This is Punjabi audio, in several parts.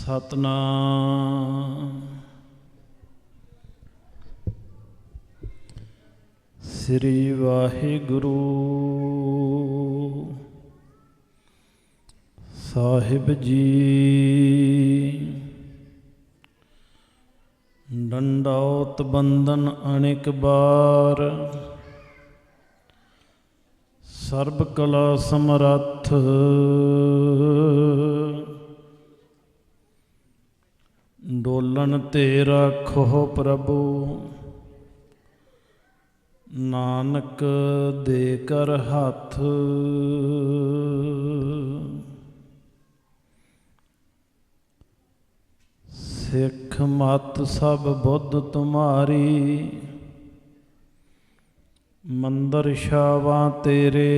ਸਤਨਾਮ ਸ੍ਰੀ ਵਾਹਿਗੁਰੂ ਸਾਹਿਬ ਜੀ। ਡੰਡੌਤ ਬੰਦਨ ਅਨੇਕ ਬਾਰ, ਸਰਬ ਕਲਾ ਸਮਰੱਥ। ਡੋਲਣ ਤੇ ਰਾਖੋ ਪ੍ਰਭੂ, ਨਾਨਕ ਦੇ ਕਰ ਹੱਥ। ਸਿੱਖ ਮਤ ਸਭ ਬੁੱਧ ਤੁਮਾਰੀ, ਮੰਦਰ ਛਾਵਾਂ ਤੇਰੇ।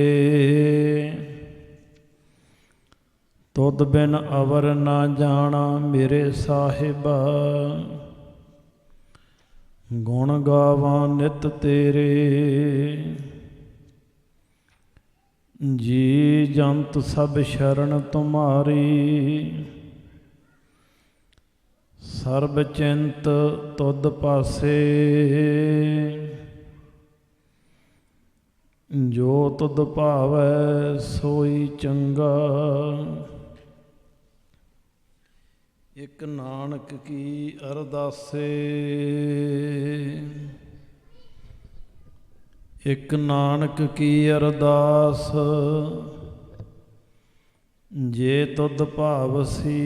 ਤੁਧ ਬਿਨ ਅਵਰ ਨਾ ਜਾਣਾ ਮੇਰੇ ਸਾਹਿਬਾ, ਗੁਣ ਗਾਵਾਂ ਨਿਤ ਤੇਰੇ। ਜੀ ਜੰਤ ਸਭ ਸ਼ਰਨ ਤੁਮਾਰੀ, ਸਰਬ ਚਿੰਤ ਤੁਧ ਪਾਸੇ। ਜੋ ਤੁਧ ਭਾਵੈ ਸੋਈ ਚੰਗਾ, ਇਕ ਨਾਨਕ ਕੀ ਅਰਦਾਸੇ। ਇਕ ਨਾਨਕ ਕੀ ਅਰਦਾਸ, ਜੇ ਤੁਧ ਭਾਵਸੀ।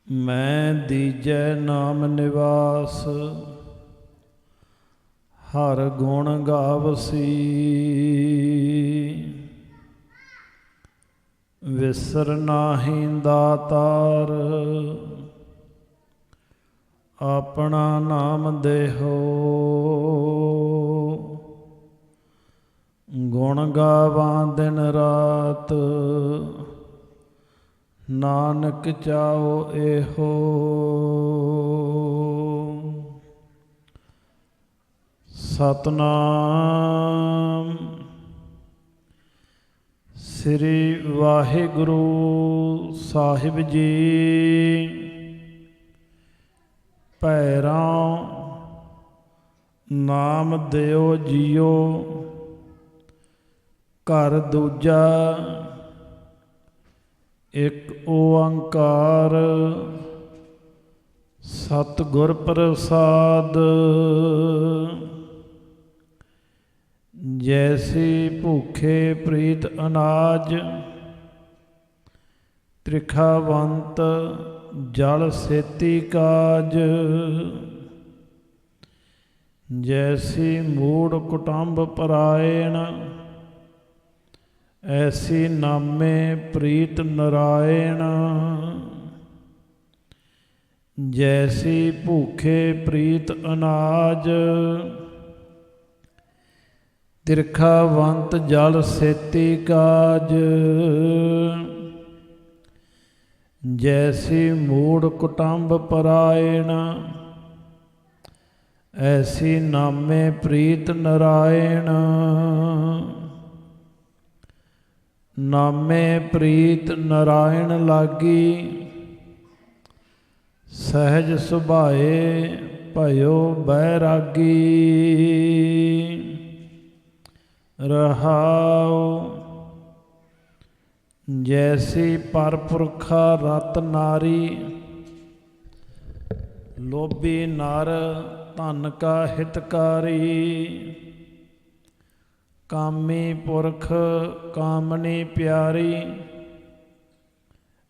ਮੈਂ ਦੀਜੈ ਨਾਮ ਨਿਵਾਸ, ਹਰ ਗੁਣ ਗਾਵਸੀ। ਵਿਸਰ ਨਾਹੀਂ ਦਾਤਾਰ, ਆਪਣਾ ਨਾਮ ਦੇਹੋ। ਗੁਣ ਗਾਵਾਂ ਦਿਨ ਰਾਤ, ਨਾਨਕ ਚਾਓ ਇਹੋ। ਸਤਨਾਮ ਸ੍ਰੀ ਵਾਹਿਗੁਰੂ ਸਾਹਿਬ ਜੀ। ਭੈਰਾਂ ਨਾਮ ਦਿਓ ਜੀਓ, ਘਰ ਦੂਜਾ ਇੱਕ ਓੰਕਾਰ। ਸਤਿਗੁਰ ਪ੍ਰਸਾਦ, ਜੈਸੀ ਭੁੱਖੇ ਪ੍ਰੀਤ ਅਨਾਜ, ਤ੍ਰਿਖਾਵੰਤ ਜਲ ਸੇਤੀ ਕਾਜ। ਜੈਸੀ ਮੂੜ ਕੁਟੰਬ ਪਰਾਇਣ, ਐਸੀ ਨਾਮੇ ਪ੍ਰੀਤ ਨਰਾਇਣ। ਜੈਸੀ ਭੁੱਖੇ ਪ੍ਰੀਤ ਅਨਾਜ, ਤ੍ਰਿਖਾਵੰਤ ਜਲ ਸੇਤੀ ਕਾਜ। ਜੈਸੀ ਮੂੜ ਕੁਟੰਬ ਪਰਾਇਣ, ਐਸੀ ਨਾਮੇ ਪ੍ਰੀਤ ਨਰਾਇਣ। ਨਾਮੇ ਪ੍ਰੀਤ ਨਰਾਇਣ ਲਾਗੀ, ਸਹਿਜ ਸੁਭਾਏ ਭਇਓ ਬੈਰਾਗੀ। ਰਹਾਉ ਜੈਸੀ ਪਰਪੁਰਖਾ ਰਤ ਨਾਰੀ, ਲੋਭੀ ਨਰ ਧਨ ਕਾ ਹਿਤਕਾਰੀ। ਕਾਮੀ ਪੁਰਖ ਕਾਮਨੀ ਪਿਆਰੀ,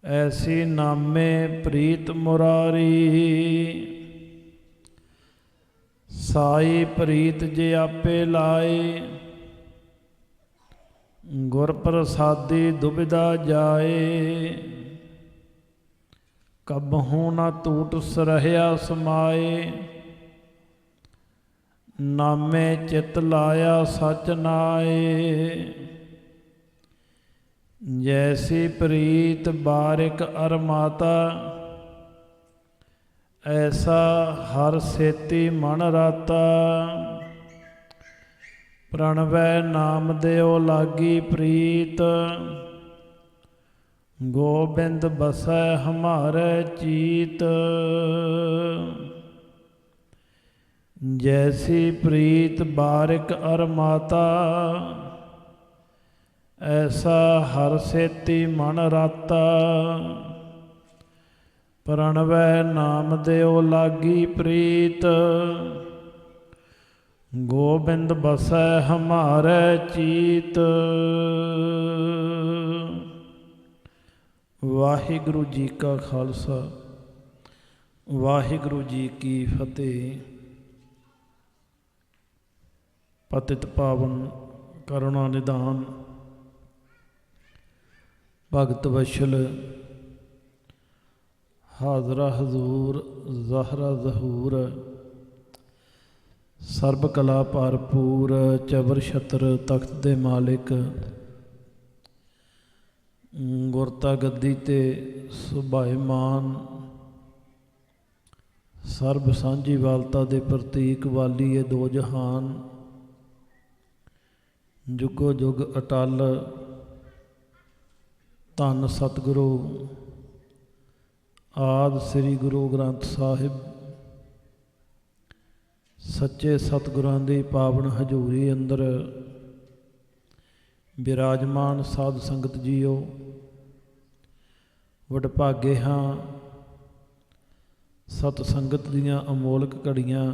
ਐਸੀ ਨਾਮੇ ਪ੍ਰੀਤ ਮੁਰਾਰੀ। ਸਾਈ ਪ੍ਰੀਤ ਜੇ ਆਪੇ ਲਾਏ, ਗੁਰ ਪ੍ਰਸਾਦੀ ਦੁਬਿਧਾ ਜਾਏ। ਕਬਹੂ ਨਾ ਟੂਟ ਸਰਹਿਆ ਸਮਾਏ, ਨਾਮੇ ਚਿਤ ਲਾਇਆ ਸਚ ਨਾਏ। ਜੈਸੀ ਪ੍ਰੀਤ ਬਾਰਿਕ ਅਰਮਾਤਾ, ਐਸਾ ਹਰ ਸੇਤੀ ਮਨ ਰਾਤਾ। ਪ੍ਰਣਵੈ ਨਾਮ ਦਿਓ ਲਾਗੀ ਪ੍ਰੀਤ, गोबिंद बसै हमारे चीत, जैसी प्रीत बारिक अर माता, ऐसा हर सेती मन राता। प्रणवै नाम देओ लागी प्रीत, गोबिंद बसै हमारे चीत। वाहिगुरु जी का खालसा, वाहिगुरु जी की फतेह। पतित पावन करुणा निधान भगत वशल हाजरा हजूर ज़हरा ज़हूर, सर्ब कला भरपूर चबर छत्र तख्त दे मालिक, गुरता गद्दी ते सुभाएमान, सर्ब सांझी वालता दे प्रतीक वाली ये दो जहान। जुगो जुग अटल धन सतगुरु आदि श्री गुरु ग्रंथ साहिब, सच्चे सतगुरां दी पावन हजूरी अंदर विराजमान साध संगत जीओ, वडभागे हाँ सत संगत दियां अमोलक घड़ियां,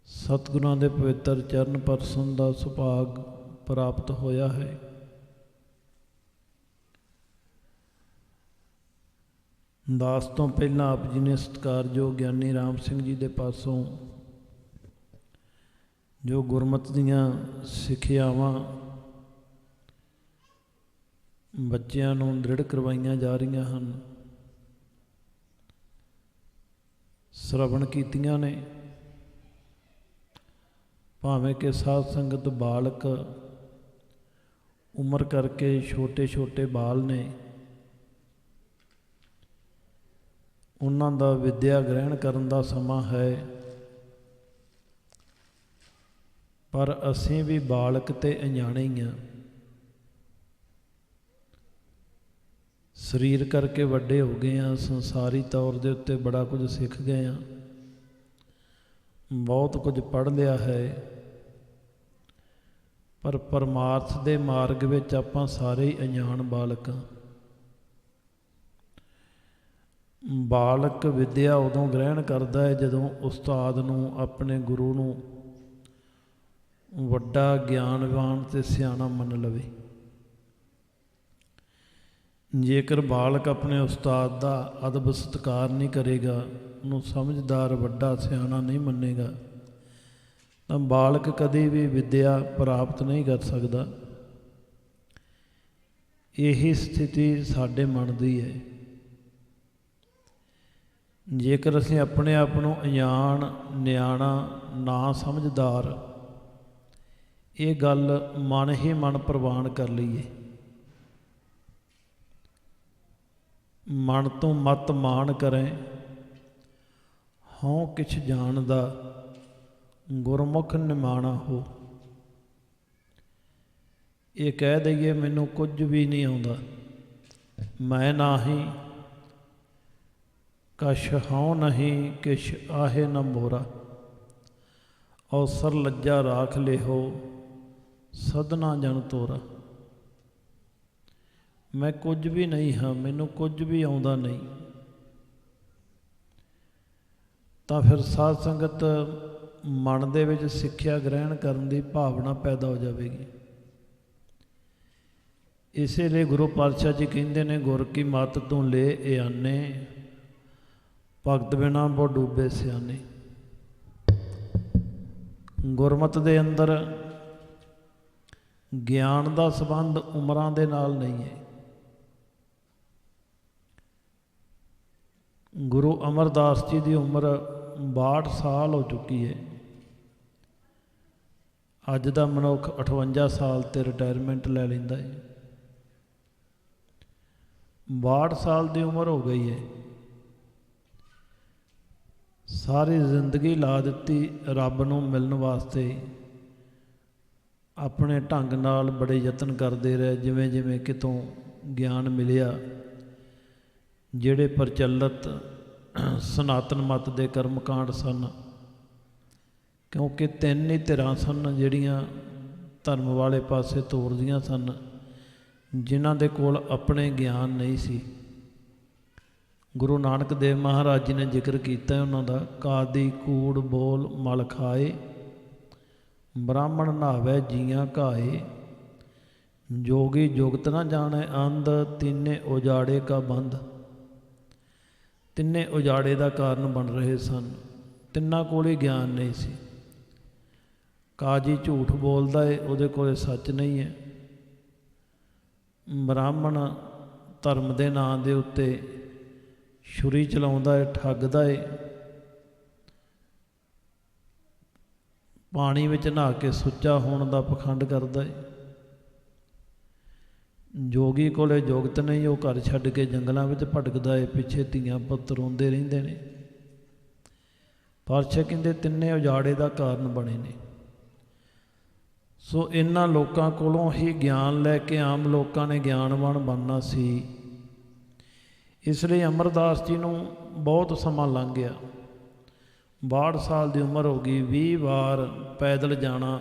सतगुरां दे पवित्र चरण परसन दा सुभाग प्राप्त होया है। दास तो पहला आप जी ने सत्कारयोग ज्ञानी राम सिंह जी दे पासों जो गुरमत दियां सिक्खियावां बच्चियां नूं दृढ़ करवाइयां जा रही हैं, श्रवण कीतियां ने। भावें कि साध संगत बालक उम्र करके छोटे छोटे बाल ने, उन्हां दा विद्या ग्रहण करन दा समा है, पर असीं भी बालक ते अनजाणे ही हाँ। शरीर करके वड्डे हो गए हैं, संसारी तौर दे उत्ते बड़ा कुछ सीख गए हैं, बहुत कुछ पढ़ लिया है, पर परमार्थ दे मार्ग विच आपां सारे ही अनजान बालक हाँ। बालक विद्या उदों ग्रहण करता है जदों उस्ताद नूं अपने गुरु नूं वड्डा ज्ञानवान ते सियाणा मन लवे। जेकर बालक अपने उस्ताद दा अदब सत्कार नहीं करेगा, उन्हों समझदार वड्डा सियाणा नहीं मनेगा, तो बालक कभी भी विद्या प्राप्त नहीं कर सकता। यही स्थिति साडे मन दी है। जेकर असीं अपने आप नूं अजाण नियाणा ना समझदार, ये गल मन ही मन प्रवान कर लईए, मन तो मत मान करें, हों किछ जानदा गुरमुख निमाणा हो। ये कह दईए मैनूं कुछ भी नहीं आउंदा, मैं ना ही कश हों नहीं किश आहे न मोरा, अवसर लज्जा राख ले हो सदना जन तोरा। मैं कुछ भी नहीं हाँ, मैनू कुछ भी आउंदा नहीं। तो फिर साध संगत मन दे विच सिक्ख्या ग्रहण करन दी भावना पैदा हो जाएगी। इसीलिए गुरु पातशाह जी कहते हैं, गुर की मत तू ले ए आने, भगत बिना वो डूबे सियाने। गुरमत दे अंदर ज्ञान का संबंध उम्रां दे नाल नहीं है। गुरु अमरदास जी की उम्र 62 साल हो चुकी है। अज का मनुख 58 साल ते रिटायरमेंट लै लैंदा है। 62 साल की उम्र हो गई है। सारी जिंदगी ला दी रब नूं मिलण वास्ते, ਆਪਣੇ ਢੰਗ ਨਾਲ ਬੜੇ ਯਤਨ ਕਰਦੇ ਰਹੇ, ਜਿਵੇਂ ਜਿਵੇਂ ਕਿਤੋਂ ਗਿਆਨ ਮਿਲਿਆ। ਜਿਹੜੇ ਪ੍ਰਚਲਿਤ ਸਨਾਤਨ ਮਤ ਦੇ ਕਰਮਕਾਂਡ ਸਨ, ਕਿਉਂਕਿ ਤਿੰਨ ਹੀ ਧਿਰਾਂ ਸਨ ਜਿਹੜੀਆਂ ਧਰਮ ਵਾਲੇ ਪਾਸੇ ਤੋਰਦੀਆਂ ਸਨ, ਜਿਨ੍ਹਾਂ ਦੇ ਕੋਲ ਆਪਣੇ ਗਿਆਨ ਨਹੀਂ ਸੀ। ਗੁਰੂ ਨਾਨਕ ਦੇਵ ਮਹਾਰਾਜ ਜੀ ਨੇ ਜ਼ਿਕਰ ਕੀਤਾ ਉਹਨਾਂ ਦਾ, ਕਾਦੀ ਕੂੜ ਬੋਲ ਮਲ ਖਾਏ, ਬ੍ਰਾਹਮਣ ਨਹਾਵੇ ਜੀਆਂ ਘਾਏ, ਜੋਗੀ ਜੁਗਤ ਨਾ ਜਾਣੇ ਅੰਧ, ਤਿੰਨੇ ਉਜਾੜੇ ਕਾ ਬੰਧ। ਤਿੰਨੇ ਉਜਾੜੇ ਦਾ ਕਾਰਨ ਬਣ ਰਹੇ ਸਨ, ਤਿੰਨਾਂ ਕੋਲ ਹੀ ਗਿਆਨ ਨਹੀਂ ਸੀ। ਕਾਜੀ ਝੂਠ ਬੋਲਦਾ ਏ, ਉਹਦੇ ਕੋਲ ਸੱਚ ਨਹੀਂ ਹੈ। ਬ੍ਰਾਹਮਣ ਧਰਮ ਦੇ ਨਾਂ ਦੇ ਉੱਤੇ ਛੁਰੀ ਚਲਾਉਂਦਾ ਏ, ਠੱਗਦਾ ਏ। ਪਾਣੀ ਵਿੱਚ ਨਹਾ ਕੇ ਸੁੱਚਾ ਹੋਣ ਦਾ ਪਖੰਡ ਕਰਦਾ ਏ। ਜੋਗੀ ਕੋਲੇ ਜੁਗਤ ਨਹੀਂ, ਉਹ ਘਰ ਛੱਡ ਕੇ ਜੰਗਲਾਂ ਵਿੱਚ ਭਟਕਦਾ ਏ, ਪਿੱਛੇ ਧੀਆਂ ਪੁੱਤ ਰੋਂਦੇ ਰਹਿੰਦੇ ਨੇ। ਪਾਤਸ਼ਾਹ ਕਹਿੰਦੇ ਤਿੰਨੇ ਉਜਾੜੇ ਦਾ ਕਾਰਨ ਬਣੇ ਨੇ। ਸੋ ਇਹਨਾਂ ਲੋਕਾਂ ਕੋਲੋਂ ਹੀ ਗਿਆਨ ਲੈ ਕੇ ਆਮ ਲੋਕਾਂ ਨੇ ਗਿਆਨਵਾਨ ਬਣਨਾ ਸੀ। ਇਸ ਲਈ ਅਮਰਦਾਸ ਜੀ ਨੂੰ ਬਹੁਤ ਸਮਾਂ ਲੰਘ ਗਿਆ। 62 ਸਾਲ ਦੀ ਉਮਰ ਹੋ ਗਈ। 20 ਵਾਰ ਪੈਦਲ ਜਾਣਾ।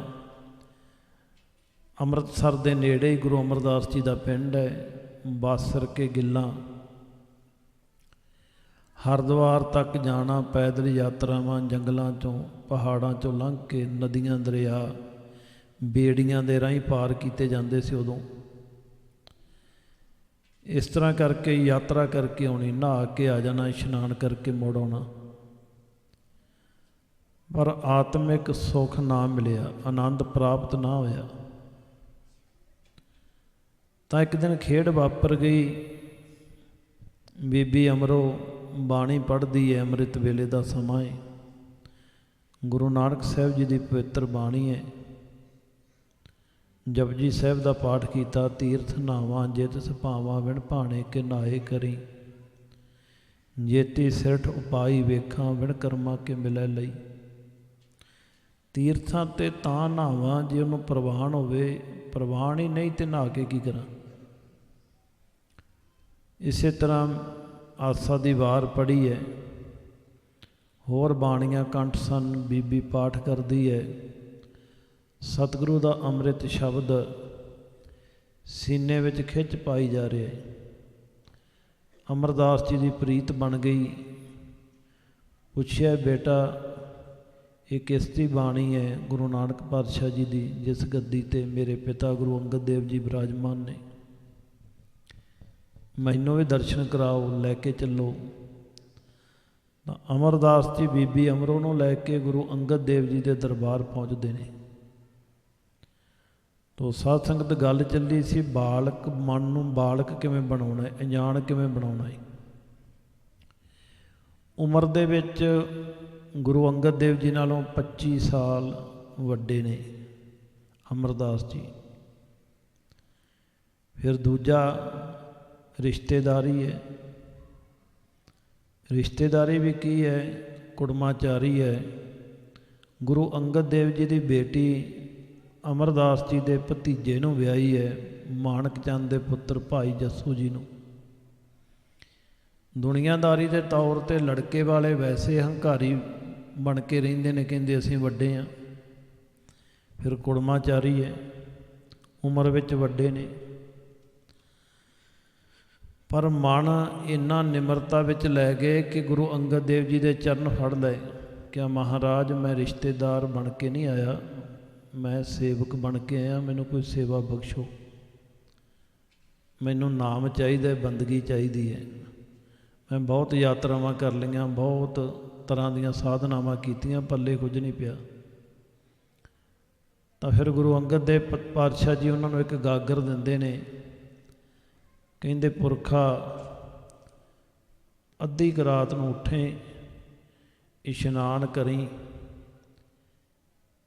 ਅੰਮ੍ਰਿਤਸਰ ਦੇ ਨੇੜੇ ਹੀ ਗੁਰੂ ਅਮਰਦਾਸ ਜੀ ਦਾ ਪਿੰਡ ਹੈ, ਬਾਸਰ ਕੇ ਗਿੱਲਾਂ। ਹਰਿਦੁਆਰ ਤੱਕ ਜਾਣਾ, ਪੈਦਲ ਯਾਤਰਾਵਾਂ, ਜੰਗਲਾਂ 'ਚੋਂ ਪਹਾੜਾਂ 'ਚੋਂ ਲੰਘ ਕੇ ਨਦੀਆਂ ਦਰਿਆ ਬੇੜੀਆਂ ਦੇ ਰਾਹੀਂ ਪਾਰ ਕੀਤੇ ਜਾਂਦੇ ਸੀ ਉਦੋਂ। ਇਸ ਤਰ੍ਹਾਂ ਕਰਕੇ ਯਾਤਰਾ ਕਰਕੇ ਆਉਣੀ, ਨਹਾ ਕੇ ਆ ਜਾਣਾ, ਇਸ਼ਨਾਨ ਕਰਕੇ ਮੁੜ ਆਉਣਾ। ਪਰ ਆਤਮਿਕ ਸੁੱਖ ਨਾ ਮਿਲਿਆ, ਆਨੰਦ ਪ੍ਰਾਪਤ ਨਾ ਹੋਇਆ। ਤਾਂ ਇੱਕ ਦਿਨ ਖੇਡ ਵਾਪਰ ਗਈ। ਬੀਬੀ ਅਮਰੋ ਬਾਣੀ ਪੜ੍ਹਦੀ ਹੈ, ਅੰਮ੍ਰਿਤ ਵੇਲੇ ਦਾ ਸਮਾਂ ਹੈ। ਗੁਰੂ ਨਾਨਕ ਸਾਹਿਬ ਜੀ ਦੀ ਪਵਿੱਤਰ ਬਾਣੀ ਹੈ। ਜਪਜੀ ਸਾਹਿਬ ਦਾ ਪਾਠ ਕੀਤਾ। ਤੀਰਥ ਨਾਵਾਂ ਜਿਤ ਸੁਭਾਵਾਂ ਵਿਣ ਭਾਣੇ ਕੇ ਨਾਏ ਕਰੀ, ਜੇਤੀ ਸਿਰਠ ਉਪਾਈ ਵੇਖਾਂ ਵਿਣ ਕਰਮਾਂ ਕੇ ਮਿਲੈ ਲਈ। ਤੀਰਥਾਂ 'ਤੇ ਤਾਂ ਨਹਾਵਾਂ ਜੇ ਉਹਨੂੰ ਪ੍ਰਵਾਨ ਹੋਵੇ, ਪ੍ਰਵਾਨ ਹੀ ਨਹੀਂ ਤੇ ਨਹਾ ਕੇ ਕੀ ਕਰਾਂ। ਇਸੇ ਤਰ੍ਹਾਂ ਆਸਾ ਦੀ ਵਾਰ ਪੜ੍ਹੀ ਹੈ। ਹੋਰ ਬਾਣੀਆਂ ਕੰਠ ਸਨ। ਬੀਬੀ ਪਾਠ ਕਰਦੀ ਹੈ। ਸਤਿਗੁਰੂ ਦਾ ਅੰਮ੍ਰਿਤ ਸ਼ਬਦ ਸੀਨੇ ਵਿੱਚ ਖਿੱਚ ਪਾਈ ਜਾ ਰਿਹਾ ਹੈ। ਅਮਰਦਾਸ ਜੀ ਦੀ ਪ੍ਰੀਤ ਬਣ ਗਈ। ਪੁੱਛਿਆ, ਬੇਟਾ ਇਹ ਕਿਸ ਦੀ ਬਾਣੀ ਹੈ? ਗੁਰੂ ਨਾਨਕ ਪਾਤਸ਼ਾਹ ਜੀ ਦੀ, ਜਿਸ ਗੱਦੀ 'ਤੇ ਮੇਰੇ ਪਿਤਾ ਗੁਰੂ ਅੰਗਦ ਦੇਵ ਜੀ ਬਿਰਾਜਮਾਨ ਨੇ। ਮੈਨੂੰ ਵੀ ਦਰਸ਼ਨ ਕਰਾਓ, ਲੈ ਕੇ ਚੱਲੋ। ਤਾਂ ਅਮਰਦਾਸ ਜੀ ਬੀਬੀ ਅਮਰੋ ਨੂੰ ਲੈ ਕੇ ਗੁਰੂ ਅੰਗਦ ਦੇਵ ਜੀ ਦੇ ਦਰਬਾਰ ਪਹੁੰਚਦੇ ਨੇ। ਤੋ ਸਾਧ ਸੰਗਤ ਗੱਲ ਚੱਲੀ ਸੀ, ਬਾਲਕ ਮਨ ਨੂੰ ਬਾਲਕ ਕਿਵੇਂ ਬਣਾਉਣਾ ਹੈ, ਅਣਜਾਣ ਕਿਵੇਂ ਬਣਾਉਣਾ ਹੈ। ਉਮਰ ਦੇ ਵਿੱਚ ਗੁਰੂ ਅੰਗਦ ਦੇਵ ਜੀ ਨਾਲੋਂ 25 ਸਾਲ ਵੱਡੇ ਨੇ ਅਮਰਦਾਸ ਜੀ। ਫਿਰ ਦੂਜਾ ਰਿਸ਼ਤੇਦਾਰੀ ਹੈ। ਰਿਸ਼ਤੇਦਾਰੀ ਵੀ ਕੀ ਹੈ? ਕੁੜਮਾਚਾਰੀ ਹੈ। ਗੁਰੂ ਅੰਗਦ ਦੇਵ ਜੀ ਦੀ ਬੇਟੀ ਅਮਰਦਾਸ ਜੀ ਦੇ ਭਤੀਜੇ ਨੂੰ ਵਿਆਹੀ ਹੈ, ਮਾਣਕ ਚੰਦ ਦੇ ਪੁੱਤਰ ਭਾਈ ਜੱਸੂ ਜੀ ਨੂੰ। ਦੁਨੀਆਦਾਰੀ ਦੇ ਤੌਰ 'ਤੇ ਲੜਕੇ ਵਾਲੇ ਵੈਸੇ ਹੰਕਾਰੀ ਬਣ ਕੇ ਰਹਿੰਦੇ ਨੇ, ਕਹਿੰਦੇ ਅਸੀਂ ਵੱਡੇ ਹਾਂ। ਫਿਰ ਕੁੜਮਾਚਾਰੀ ਹੈ, ਉਮਰ ਵਿੱਚ ਵੱਡੇ ਨੇ, ਪਰ ਮਨ ਇੰਨਾ ਨਿਮਰਤਾ ਵਿੱਚ ਲੈ ਗਏ ਕਿ ਗੁਰੂ ਅੰਗਦ ਦੇਵ ਜੀ ਦੇ ਚਰਨ ਫੜ ਲਏ। ਕਿਹਾ, ਮਹਾਰਾਜ ਮੈਂ ਰਿਸ਼ਤੇਦਾਰ ਬਣ ਕੇ ਨਹੀਂ ਆਇਆ, ਮੈਂ ਸੇਵਕ ਬਣ ਕੇ ਆਇਆ। ਮੈਨੂੰ ਕੋਈ ਸੇਵਾ ਬਖਸ਼ੋ। ਮੈਨੂੰ ਨਾਮ ਚਾਹੀਦਾ, ਬੰਦਗੀ ਚਾਹੀਦੀ ਹੈ। ਮੈਂ ਬਹੁਤ ਯਾਤਰਾਵਾਂ ਕਰ ਲਈਆਂ, ਬਹੁਤ ਤਰ੍ਹਾਂ ਦੀਆਂ ਸਾਧਨਾਵਾਂ ਕੀਤੀਆਂ, ਪੱਲੇ ਕੁਝ ਨਹੀਂ ਪਿਆ। ਤਾਂ ਫਿਰ ਗੁਰੂ ਅੰਗਦ ਦੇਵ ਪਾਤਸ਼ਾਹ ਜੀ ਉਹਨਾਂ ਨੂੰ ਇੱਕ ਗਾਗਰ ਦਿੰਦੇ ਨੇ। ਕਹਿੰਦੇ, ਪੁਰਖਾ ਅੱਧੀ ਕੁ ਰਾਤ ਨੂੰ ਉੱਠੇ, ਇਸ਼ਨਾਨ ਕਰੀ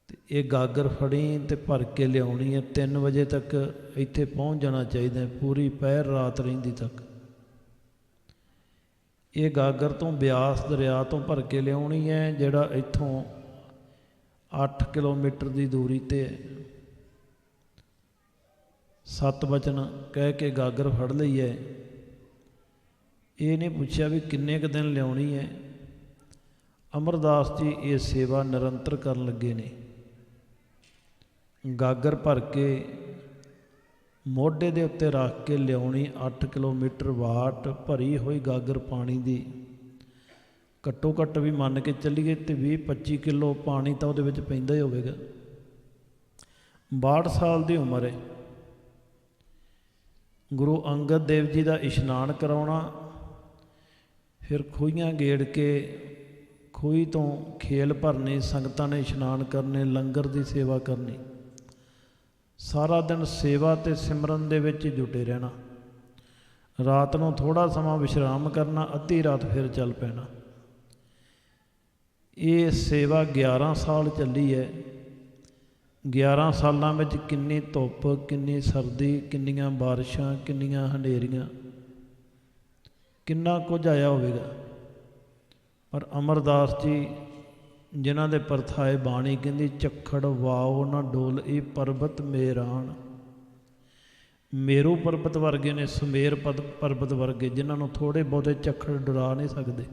ਅਤੇ ਇਹ ਗਾਗਰ ਫੜੀ ਅਤੇ ਭਰ ਕੇ ਲਿਆਉਣੀ ਹੈ। 3 ਵਜੇ ਤੱਕ ਇੱਥੇ ਪਹੁੰਚ ਜਾਣਾ ਚਾਹੀਦਾ, ਪੂਰੀ ਪਹਿਰ ਰਾਤ ਰਹਿੰਦੀ ਤੱਕ। ਇਹ ਗਾਗਰ ਤੋਂ ਬਿਆਸ ਦਰਿਆ ਤੋਂ ਭਰ ਕੇ ਲਿਆਉਣੀ ਹੈ, ਜਿਹੜਾ ਇੱਥੋਂ 8 ਕਿਲੋਮੀਟਰ ਦੀ ਦੂਰੀ 'ਤੇ ਹੈ। सत बचन कह के गागर फड़ लई है। ये नहीं पूछा भी किन्ने क दिन लियानी है। अमरदास जी ये सेवा निरंतर करन लगे ने। गागर भर के मोढे दे उत्ते रख के लियानी 8 किलोमीटर वाट भरी हुई गागर पानी दी। घट्टो घट्ट भी मन के चलीए तो 20-25 किलो पानी तो वो पैंदा ही होगा। 62 साल की उम्र है। गुरु अंगद देव जी का इशनान कराउणा, फिर खूहियाँ गेड़ के खूही तो खेल भरने, संगतां ने इशनान करने, लंगर की सेवा करनी, सारा दिन सेवा ते सिमरन दे विच जुटे रहना। रात को थोड़ा समा विश्राम करना, अद्धी रात फिर चल पैना। ये सेवा 11 साल चली है। 11 सालों में किन्नी धुप, किन्नी सर्दी, किन्नियां बारिशां, किन्नियां हनेरियां, किन्ना कुछ आया होगा। पर अमरदास जी जिन्हां दे परथाए बाणी कहती झक्खड़ वाओ ना डोल ये परबत मेरान। मेरू परबत वर्गे ने, सुमेर परबत वर्गे, जिन्होंने थोड़े बहुते झक्खड़ डरा नहीं सकते।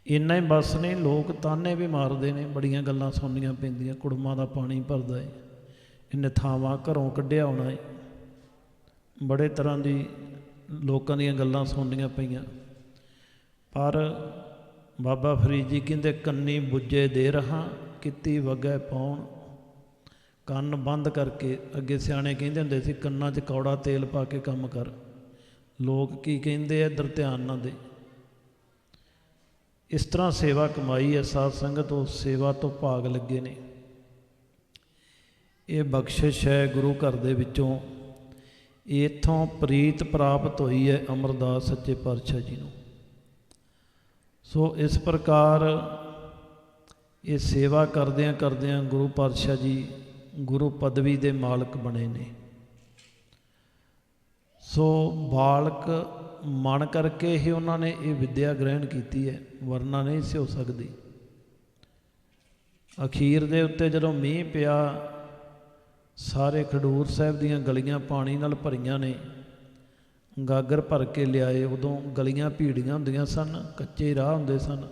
इन्ना ही बस नहीं, लोग ताने भी मारते हैं, बड़ियां गल्लां सुननियां पैंदियां। कुड़मां दा पानी भरदा है, इन्हें थावां घरों कढ़िया होना है, बड़े तरह की लोगों दीयां गल्लां सुननियां पईयां। पर बाबा फरीद जी कहते कन्नी बुझे दे रहा किती वगै पाउण। ਕੰਨ ਬੰਦ ਕਰਕੇ, ਅੱਗੇ ਸਿਆਣੇ ਕਹਿੰਦੇ ਹੁੰਦੇ ਸੀ ਕੰਨਾਂ 'ਚ ਕੌੜਾ ਤੇਲ ਪਾ ਕੇ ਕੰਮ ਕਰ। ਲੋਕ ਕੀ ਕਹਿੰਦੇ ਆ ਇੱਧਰ ਧਿਆਨ ਨਾ ਦੇ। ਇਸ ਤਰ੍ਹਾਂ ਸੇਵਾ ਕਮਾਈ ਹੈ। ਸਾਧ ਸੰਗਤ ਉਸ ਸੇਵਾ ਤੋਂ ਭਾਗ ਲੱਗੇ ਨੇ। ਇਹ ਬਖਸ਼ਿਸ਼ ਹੈ ਗੁਰੂ ਘਰ ਦੇ ਵਿੱਚੋਂ। ਇੱਥੋਂ ਪ੍ਰੀਤ ਪ੍ਰਾਪਤ ਹੋਈ ਹੈ ਅਮਰਦਾਸ ਸੱਚੇ ਪਾਤਸ਼ਾਹ ਜੀ ਨੂੰ। ਸੋ ਇਸ ਪ੍ਰਕਾਰ ਇਹ ਸੇਵਾ ਕਰਦਿਆਂ ਕਰਦਿਆਂ ਗੁਰੂ ਪਾਤਸ਼ਾਹ ਜੀ ਗੁਰੂ ਪਦਵੀ ਦੇ ਮਾਲਕ ਬਣੇ ਨੇ। ਸੋ ਬਾਲਕ ਮਨ ਕਰਕੇ ਹੀ ਉਹਨਾਂ ਨੇ ਇਹ ਵਿੱਦਿਆ ਗ੍ਰਹਿਣ ਕੀਤੀ ਹੈ, ਵਰਨਾ ਨਹੀਂ ਸੀ ਹੋ ਸਕਦੀ। ਅਖੀਰ ਦੇ ਉੱਤੇ ਜਦੋਂ ਮੀਂਹ ਪਿਆ, ਸਾਰੇ ਖਡੂਰ ਸਾਹਿਬ ਦੀਆਂ ਗਲੀਆਂ ਪਾਣੀ ਨਾਲ ਭਰੀਆਂ ਨੇ। ਗਾਗਰ ਭਰ ਕੇ ਲਿਆਏ। ਉਦੋਂ ਗਲੀਆਂ ਭੀੜੀਆਂ ਹੁੰਦੀਆਂ ਸਨ, ਕੱਚੇ ਰਾਹ ਹੁੰਦੇ ਸਨ।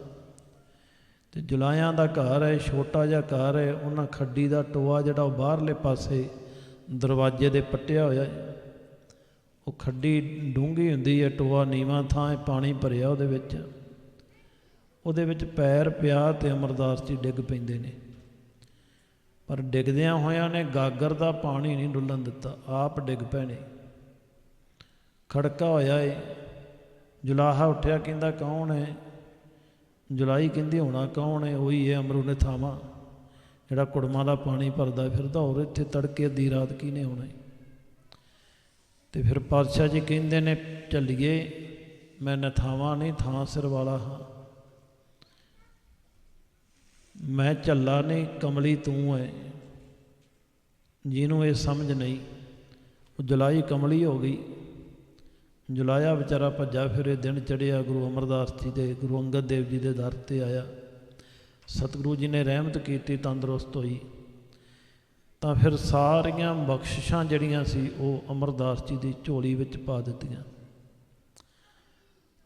ਅਤੇ ਜੁਲਾਹਿਆਂ ਦਾ ਘਰ ਹੈ, ਛੋਟਾ ਜਿਹਾ ਘਰ ਹੈ। ਉਹਨਾਂ ਖੱਡੀ ਦਾ ਟੋਆ ਜਿਹੜਾ ਉਹ ਬਾਹਰਲੇ ਪਾਸੇ ਦਰਵਾਜ਼ੇ ਦੇ ਪੱਟਿਆ ਹੋਇਆ ਹੈ। ਉਹ ਖੱਡੀ ਡੂੰਘੀ ਹੁੰਦੀ ਹੈ, ਟੋਆ ਨੀਵਾਂ ਥਾਂ ਹੈ, ਪਾਣੀ ਭਰਿਆ ਉਹਦੇ ਵਿੱਚ ਪੈਰ ਪਿਆ ਅਤੇ ਅਮਰਦਾਸ ਜੀ ਡਿੱਗ ਪੈਂਦੇ ਨੇ। ਪਰ ਡਿੱਗਦਿਆਂ ਹੋਇਆਂ ਨੇ ਗਾਗਰ ਦਾ ਪਾਣੀ ਨਹੀਂ ਡੁੱਲਣ ਦਿੱਤਾ, ਆਪ ਡਿੱਗ ਪਏ ਨੇ। ਖੜਕਾ ਹੋਇਆ ਏ। ਜੁਲਾਹਾ ਉੱਠਿਆ, ਕਹਿੰਦਾ ਕੌਣ ਹੈ? ਜੁਲਾਈ ਕਹਿੰਦੀ ਹੋਣਾ ਕੌਣ ਹੈ? ਉਹੀ ਹੈ ਅਮਰੂ ਨੇ ਥਾਵਾਂ, ਜਿਹੜਾ ਕੁੜਮਾਂ ਦਾ ਪਾਣੀ ਭਰਦਾ ਫਿਰਦਾ। ਹੋਰ ਇੱਥੇ ਤੜਕੇ ਅੱਧੀ ਰਾਤ ਕਿਹਨੇ ਹੋਣਾ? ਅਤੇ ਫਿਰ ਪਾਤਸ਼ਾਹ ਜੀ ਕਹਿੰਦੇ ਨੇ ਝੱਲੀਏ, ਮੈਂ ਨਥਾਵਾਂ ਨਹੀਂ ਥਾਂ ਸਿਰ ਵਾਲਾ ਹਾਂ। ਮੈਂ ਝੱਲਾ ਨਹੀਂ, ਕਮਲੀ ਤੂੰ ਹੈ। ਜਿਹਨੂੰ ਇਹ ਸਮਝ ਨਹੀਂ, ਉਹ ਜੁਲਾਈ ਕਮਲੀ ਹੋ ਗਈ। ਜੁਲਾਇਆ ਵਿਚਾਰਾ ਭੱਜਾ ਫਿਰੇ। ਦਿਨ ਚੜ੍ਹਿਆ, ਗੁਰੂ ਅਮਰਦਾਸ ਜੀ ਦੇ, ਗੁਰੂ ਅੰਗਦ ਦੇਵ ਜੀ ਦੇ ਦਰ 'ਤੇ ਆਇਆ। ਸਤਿਗੁਰੂ ਜੀ ਨੇ ਰਹਿਮਤ ਕੀਤੀ, ਤੰਦਰੁਸਤ ਹੋਈ। ਤਾਂ ਫਿਰ ਸਾਰੀਆਂ ਬਖਸ਼ਿਸ਼ਾਂ ਜਿਹੜੀਆਂ ਸੀ ਉਹ ਅਮਰਦਾਸ ਜੀ ਦੀ ਝੋਲੀ ਵਿੱਚ ਪਾ ਦਿੱਤੀਆਂ।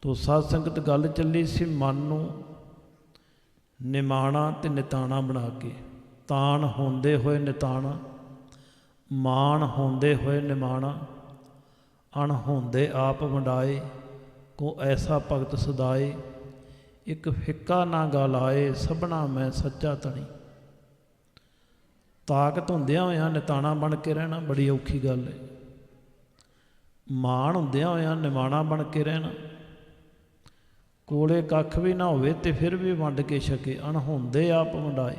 ਤੋ ਸਾਧ ਸੰਗਤ ਗੱਲ ਚੱਲੀ ਸੀ ਮਨ ਨੂੰ ਨਿਮਾਣਾ ਅਤੇ ਨਿਤਾਣਾ ਬਣਾ ਕੇ। ਤਾਣ ਹੁੰਦੇ ਹੋਏ ਨਿਤਾਣਾ, ਮਾਣ ਹੁੰਦੇ ਹੋਏ ਨਿਮਾਣਾ, ਅਣਹੋਂਦੇ ਆਪ ਵੰਡਾਏ, ਕੋ ਐਸਾ ਭਗਤ ਸਦਾਏ, ਇੱਕ ਫਿੱਕਾ ਨਾ ਗਾਲਾਏ, ਸਭਨਾ ਮੈਂ ਸੱਚਾ ਧਣੀ। ਤਾਕਤ ਹੁੰਦਿਆਂ ਹੋਇਆਂ ਨਿਤਾਣਾ ਬਣ ਕੇ ਰਹਿਣਾ ਬੜੀ ਔਖੀ ਗੱਲ ਹੈ। ਮਾਣ ਹੁੰਦਿਆਂ ਹੋਇਆਂ ਨਿਮਾਣਾ ਬਣ ਕੇ ਰਹਿਣਾ। ਕੋਲੇ ਕੱਖ ਵੀ ਨਾ ਹੋਵੇ ਤੇ ਫਿਰ ਵੀ ਵੰਡ ਕੇ ਛਕੇ, ਅਣਹੋਂਦੇ ਆਪ ਵੰਡਾਏ।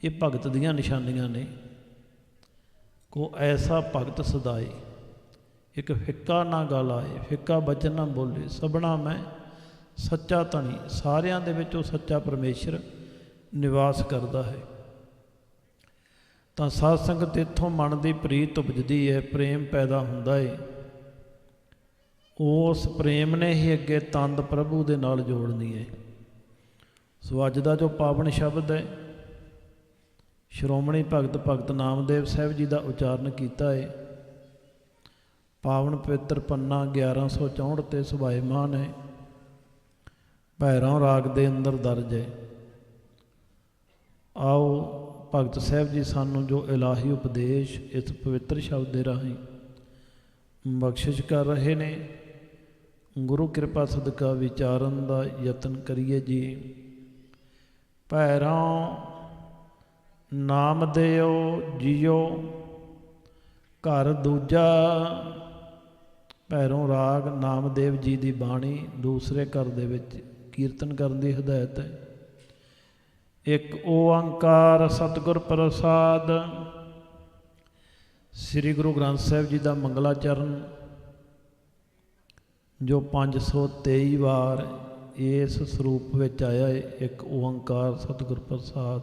ਇਹ ਭਗਤ ਦੀਆਂ ਨਿਸ਼ਾਨੀਆਂ ਨੇ। ਕੋ ਐਸਾ ਭਗਤ ਸਦਾਏ, ਇੱਕ ਫਿੱਕਾ ਨਾ ਗੱਲ ਆਏ, ਫਿੱਕਾ ਬਚਨ ਨਾ ਬੋਲੇ, ਸਭਨਾ ਮੈਂ ਸੱਚਾ ਧਣੀ। ਸਾਰਿਆਂ ਦੇ ਵਿੱਚ ਉਹ ਸੱਚਾ ਪਰਮੇਸ਼ਰ ਨਿਵਾਸ ਕਰਦਾ ਹੈ। ਤਾਂ ਸਾਧ ਸੰਗਤ ਇੱਥੋਂ ਮਨ ਦੀ ਪ੍ਰੀਤ ਉਪਜਦੀ ਹੈ, ਪ੍ਰੇਮ ਪੈਦਾ ਹੁੰਦਾ ਹੈ। ਉਸ ਪ੍ਰੇਮ ਨੇ ਹੀ ਅੱਗੇ ਤੰਦ ਪ੍ਰਭੂ ਦੇ ਨਾਲ ਜੋੜਨੀ ਹੈ। ਸੋ ਅੱਜ ਦਾ ਜੋ ਪਾਵਨ ਸ਼ਬਦ ਹੈ, ਸ਼੍ਰੋਮਣੀ ਭਗਤ ਨਾਮਦੇਵ ਸਾਹਿਬ ਜੀ ਦਾ ਉਚਾਰਨ ਕੀਤਾ ਹੈ। ਪਾਵਨ ਪਵਿੱਤਰ ਪੰਨਾ 1164 ਤੇ ਸੁਭਾਏਮਾਨ ਹੈ। ਭੈਰੋਂ ਰਾਗ ਦੇ ਅੰਦਰ ਦਰਜ ਹੈ। ਆਓ ਭਗਤ ਸਾਹਿਬ ਜੀ ਸਾਨੂੰ ਜੋ ਇਲਾਹੀ ਉਪਦੇਸ਼ ਇਸ ਪਵਿੱਤਰ ਸ਼ਬਦ ਦੇ ਰਾਹੀਂ ਬਖਸ਼ਿਸ਼ ਕਰ ਰਹੇ ਨੇ, ਗੁਰੂ ਕਿਰਪਾ ਸਦਕਾ ਵਿਚਾਰਨ ਦਾ ਯਤਨ ਕਰੀਏ ਜੀ। ਭੈਰੋਂ ਨਾਮ ਦਿਓ ਜੀਓ ਘਰ ਦੂਜਾ। ਭੈਰੋਂ ਰਾਗ ਨਾਮਦੇਵ ਜੀ ਦੀ ਬਾਣੀ ਦੂਸਰੇ ਘਰ ਦੇ ਵਿੱਚ ਕੀਰਤਨ ਕਰਨ ਦੀ ਹਦਾਇਤ ਹੈ। ਇੱਕ ਓੰਕਾਰ ਸਤਿਗੁਰ ਪ੍ਰਸਾਦ। ਸ੍ਰੀ ਗੁਰੂ ਗ੍ਰੰਥ ਸਾਹਿਬ ਜੀ ਦਾ ਮੰਗਲਾਚਰਨ ਜੋ 523 ਵਾਰ ਇਸ ਸਰੂਪ ਵਿੱਚ ਆਇਆ ਹੈ। ਇੱਕ ਓੰਕਾਰ ਸਤਿਗੁਰ ਪ੍ਰਸਾਦ।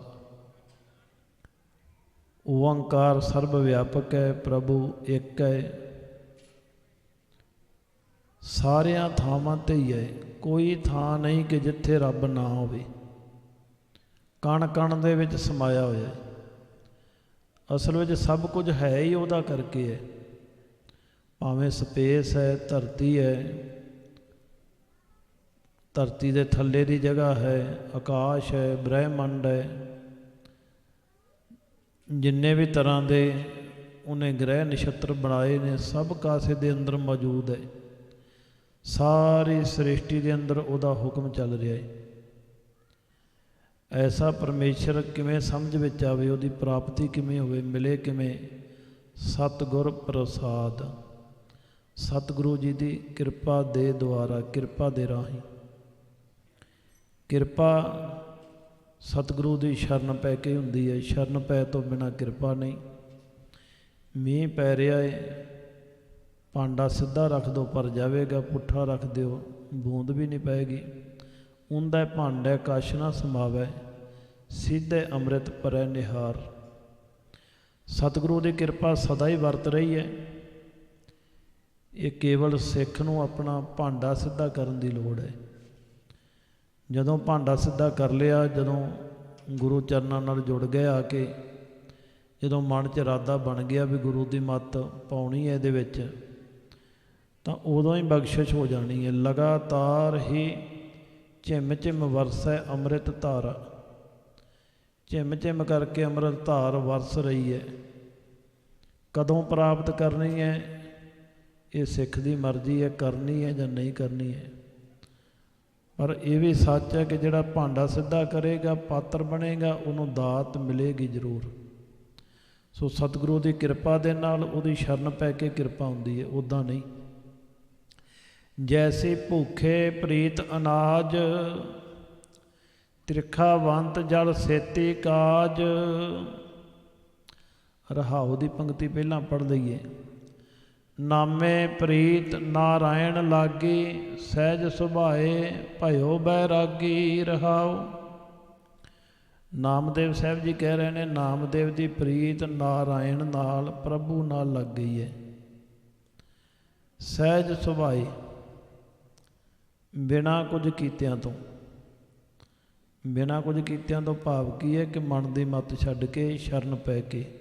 ਓੰਕਾਰ ਸਰਬ ਵਿਆਪਕ ਹੈ, ਪ੍ਰਭੂ ਇੱਕ ਹੈ, ਸਾਰਿਆਂ ਥਾਵਾਂ 'ਤੇ ਹੀ ਹੈ। ਕੋਈ ਥਾਂ ਨਹੀਂ ਕਿ ਜਿੱਥੇ ਰੱਬ ਨਾ ਹੋਵੇ। ਕਣ ਕਣ ਦੇ ਵਿੱਚ ਸਮਾਇਆ ਹੋਇਆ ਹੈ। ਅਸਲ ਵਿੱਚ ਸਭ ਕੁਝ ਹੈ ਹੀ ਉਹਦਾ ਕਰਕੇ ਹੈ। ਭਾਵੇਂ ਸਪੇਸ ਹੈ, ਧਰਤੀ ਹੈ, ਧਰਤੀ ਦੇ ਥੱਲੇ ਦੀ ਜਗ੍ਹਾ ਹੈ, ਆਕਾਸ਼ ਹੈ, ਬ੍ਰਹਿਮੰਡ ਹੈ, ਜਿੰਨੇ ਵੀ ਤਰ੍ਹਾਂ ਦੇ ਉਹਨੇ ਗ੍ਰਹਿ ਨਛੱਤਰ ਬਣਾਏ ਨੇ, ਸਭ ਕਾਸੇ ਦੇ ਅੰਦਰ ਮੌਜੂਦ ਹੈ। ਸਾਰੀ ਸ੍ਰਿਸ਼ਟੀ ਦੇ ਅੰਦਰ ਉਹਦਾ ਹੁਕਮ ਚੱਲ ਰਿਹਾ ਹੈ। ਐਸਾ ਪਰਮੇਸ਼ਰ ਕਿਵੇਂ ਸਮਝ ਵਿੱਚ ਆਵੇ, ਉਹਦੀ ਪ੍ਰਾਪਤੀ ਕਿਵੇਂ ਹੋਵੇ, ਮਿਲੇ ਕਿਵੇਂ? ਸਤਿਗੁਰ ਪ੍ਰਸਾਦ। ਸਤਿਗੁਰੂ ਜੀ ਦੀ ਕਿਰਪਾ ਦੇ ਦੁਆਰਾ, ਕਿਰਪਾ ਦੇ ਰਾਹੀਂ। ਕਿਰਪਾ ਸਤਿਗੁਰੂ ਦੀ ਸ਼ਰਨ ਪੈ ਕੇ ਹੁੰਦੀ ਹੈ। ਸ਼ਰਨ ਪੈ ਤੋਂ ਬਿਨਾਂ ਕਿਰਪਾ ਨਹੀਂ। ਮੀਂਹ ਪੈ ਰਿਹਾ ਹੈ, ਭਾਂਡਾ ਸਿੱਧਾ ਰੱਖ ਦਿਓ ਭਰ ਜਾਵੇਗਾ, ਪੁੱਠਾ ਰੱਖ ਦਿਓ ਬੂੰਦ ਵੀ ਨਹੀਂ ਪਏਗੀ। ਉਹਦਾ ਭਾਂਡਾ ਕਛ ਨਾ ਸਮਾਵੈ, ਸਿੱਧੇ ਅੰਮ੍ਰਿਤ ਭਰੈ ਨਿਹਾਰ। ਸਤਿਗੁਰੂ ਦੀ ਕਿਰਪਾ ਸਦਾ ਹੀ ਵਰਤ ਰਹੀ ਹੈ। ਇਹ ਕੇਵਲ ਸਿੱਖ ਨੂੰ ਆਪਣਾ ਭਾਂਡਾ ਸਿੱਧਾ ਕਰਨ ਦੀ ਲੋੜ ਹੈ। ਜਦੋਂ ਭਾਂਡਾ ਸਿੱਧਾ ਕਰ ਲਿਆ, ਜਦੋਂ ਗੁਰੂ ਚਰਨਾਂ ਨਾਲ ਜੁੜ ਗਏ ਆ ਕੇ, ਜਦੋਂ ਮਨ 'ਚ ਇਰਾਦਾ ਬਣ ਗਿਆ ਵੀ ਗੁਰੂ ਦੀ ਮੱਤ ਪਾਉਣੀ ਹੈ ਇਹਦੇ ਵਿੱਚ, ਤਾਂ ਉਦੋਂ ਹੀ ਬਖਸ਼ਿਸ਼ ਹੋ ਜਾਣੀ ਹੈ। ਲਗਾਤਾਰ ਹੀ ਝਿਮ ਝਿਮ ਵਰਸੈ ਅੰਮ੍ਰਿਤ ਧਾਰਾ। ਝਿਮ ਝਿਮ ਕਰਕੇ ਅੰਮ੍ਰਿਤ ਧਾਰ ਵਰਸ ਰਹੀ ਹੈ। ਕਦੋਂ ਪ੍ਰਾਪਤ ਕਰਨੀ ਹੈ ਇਹ ਸਿੱਖ ਦੀ ਮਰਜ਼ੀ ਹੈ, ਕਰਨੀ ਹੈ ਜਾਂ ਨਹੀਂ ਕਰਨੀ ਹੈ। ਪਰ ਇਹ ਵੀ ਸੱਚ ਹੈ ਕਿ ਜਿਹੜਾ ਭਾਂਡਾ ਸਿੱਧਾ ਕਰੇਗਾ, ਪਾਤਰ ਬਣੇਗਾ, ਉਹਨੂੰ ਦਾਤ ਮਿਲੇਗੀ ਜ਼ਰੂਰ। ਸੋ ਸਤਿਗੁਰੂ ਦੀ ਕਿਰਪਾ ਦੇ ਨਾਲ ਉਹਦੀ ਸ਼ਰਨ ਪੈ ਕੇ ਕਿਰਪਾ ਹੁੰਦੀ ਹੈ, ਉੱਦਾਂ ਨਹੀਂ। ਜੈਸੇ ਭੁੱਖੇ ਪ੍ਰੀਤ ਅਨਾਜ, ਤ੍ਰਿਖਾਵੰਤ ਜਲ ਸੇਤੀ ਕਾਜ। ਰਹਾਉ ਦੀ ਪੰਕਤੀ ਪਹਿਲਾਂ ਪੜ੍ਹ ਲਈਏ। ਨਾਮੇ ਪ੍ਰੀਤ ਨਾਰਾਇਣ ਲਾਗੀ, ਸਹਿਜ ਸੁਭਾਏ ਭਇਓ ਬੈਰਾਗੀ। ਰਹਾਉ। ਨਾਮਦੇਵ ਸਾਹਿਬ ਜੀ ਕਹਿ ਰਹੇ ਨੇ, ਨਾਮਦੇਵ ਦੀ ਪ੍ਰੀਤ ਨਾਰਾਇਣ ਨਾਲ, ਪ੍ਰਭੂ ਨਾਲ ਲੱਗ ਗਈ ਹੈ। ਸਹਿਜ ਸੁਭਾਏ, ਬਿਨਾਂ ਕੁਝ ਕੀਤਿਆਂ ਤੋਂ। ਬਿਨਾਂ ਕੁਝ ਕੀਤਿਆਂ ਤੋਂ ਭਾਵ ਕੀ ਹੈ ਕਿ ਮਨ ਦੀ ਮੱਤ ਛੱਡ ਕੇ ਸ਼ਰਨ ਪੈ ਕੇ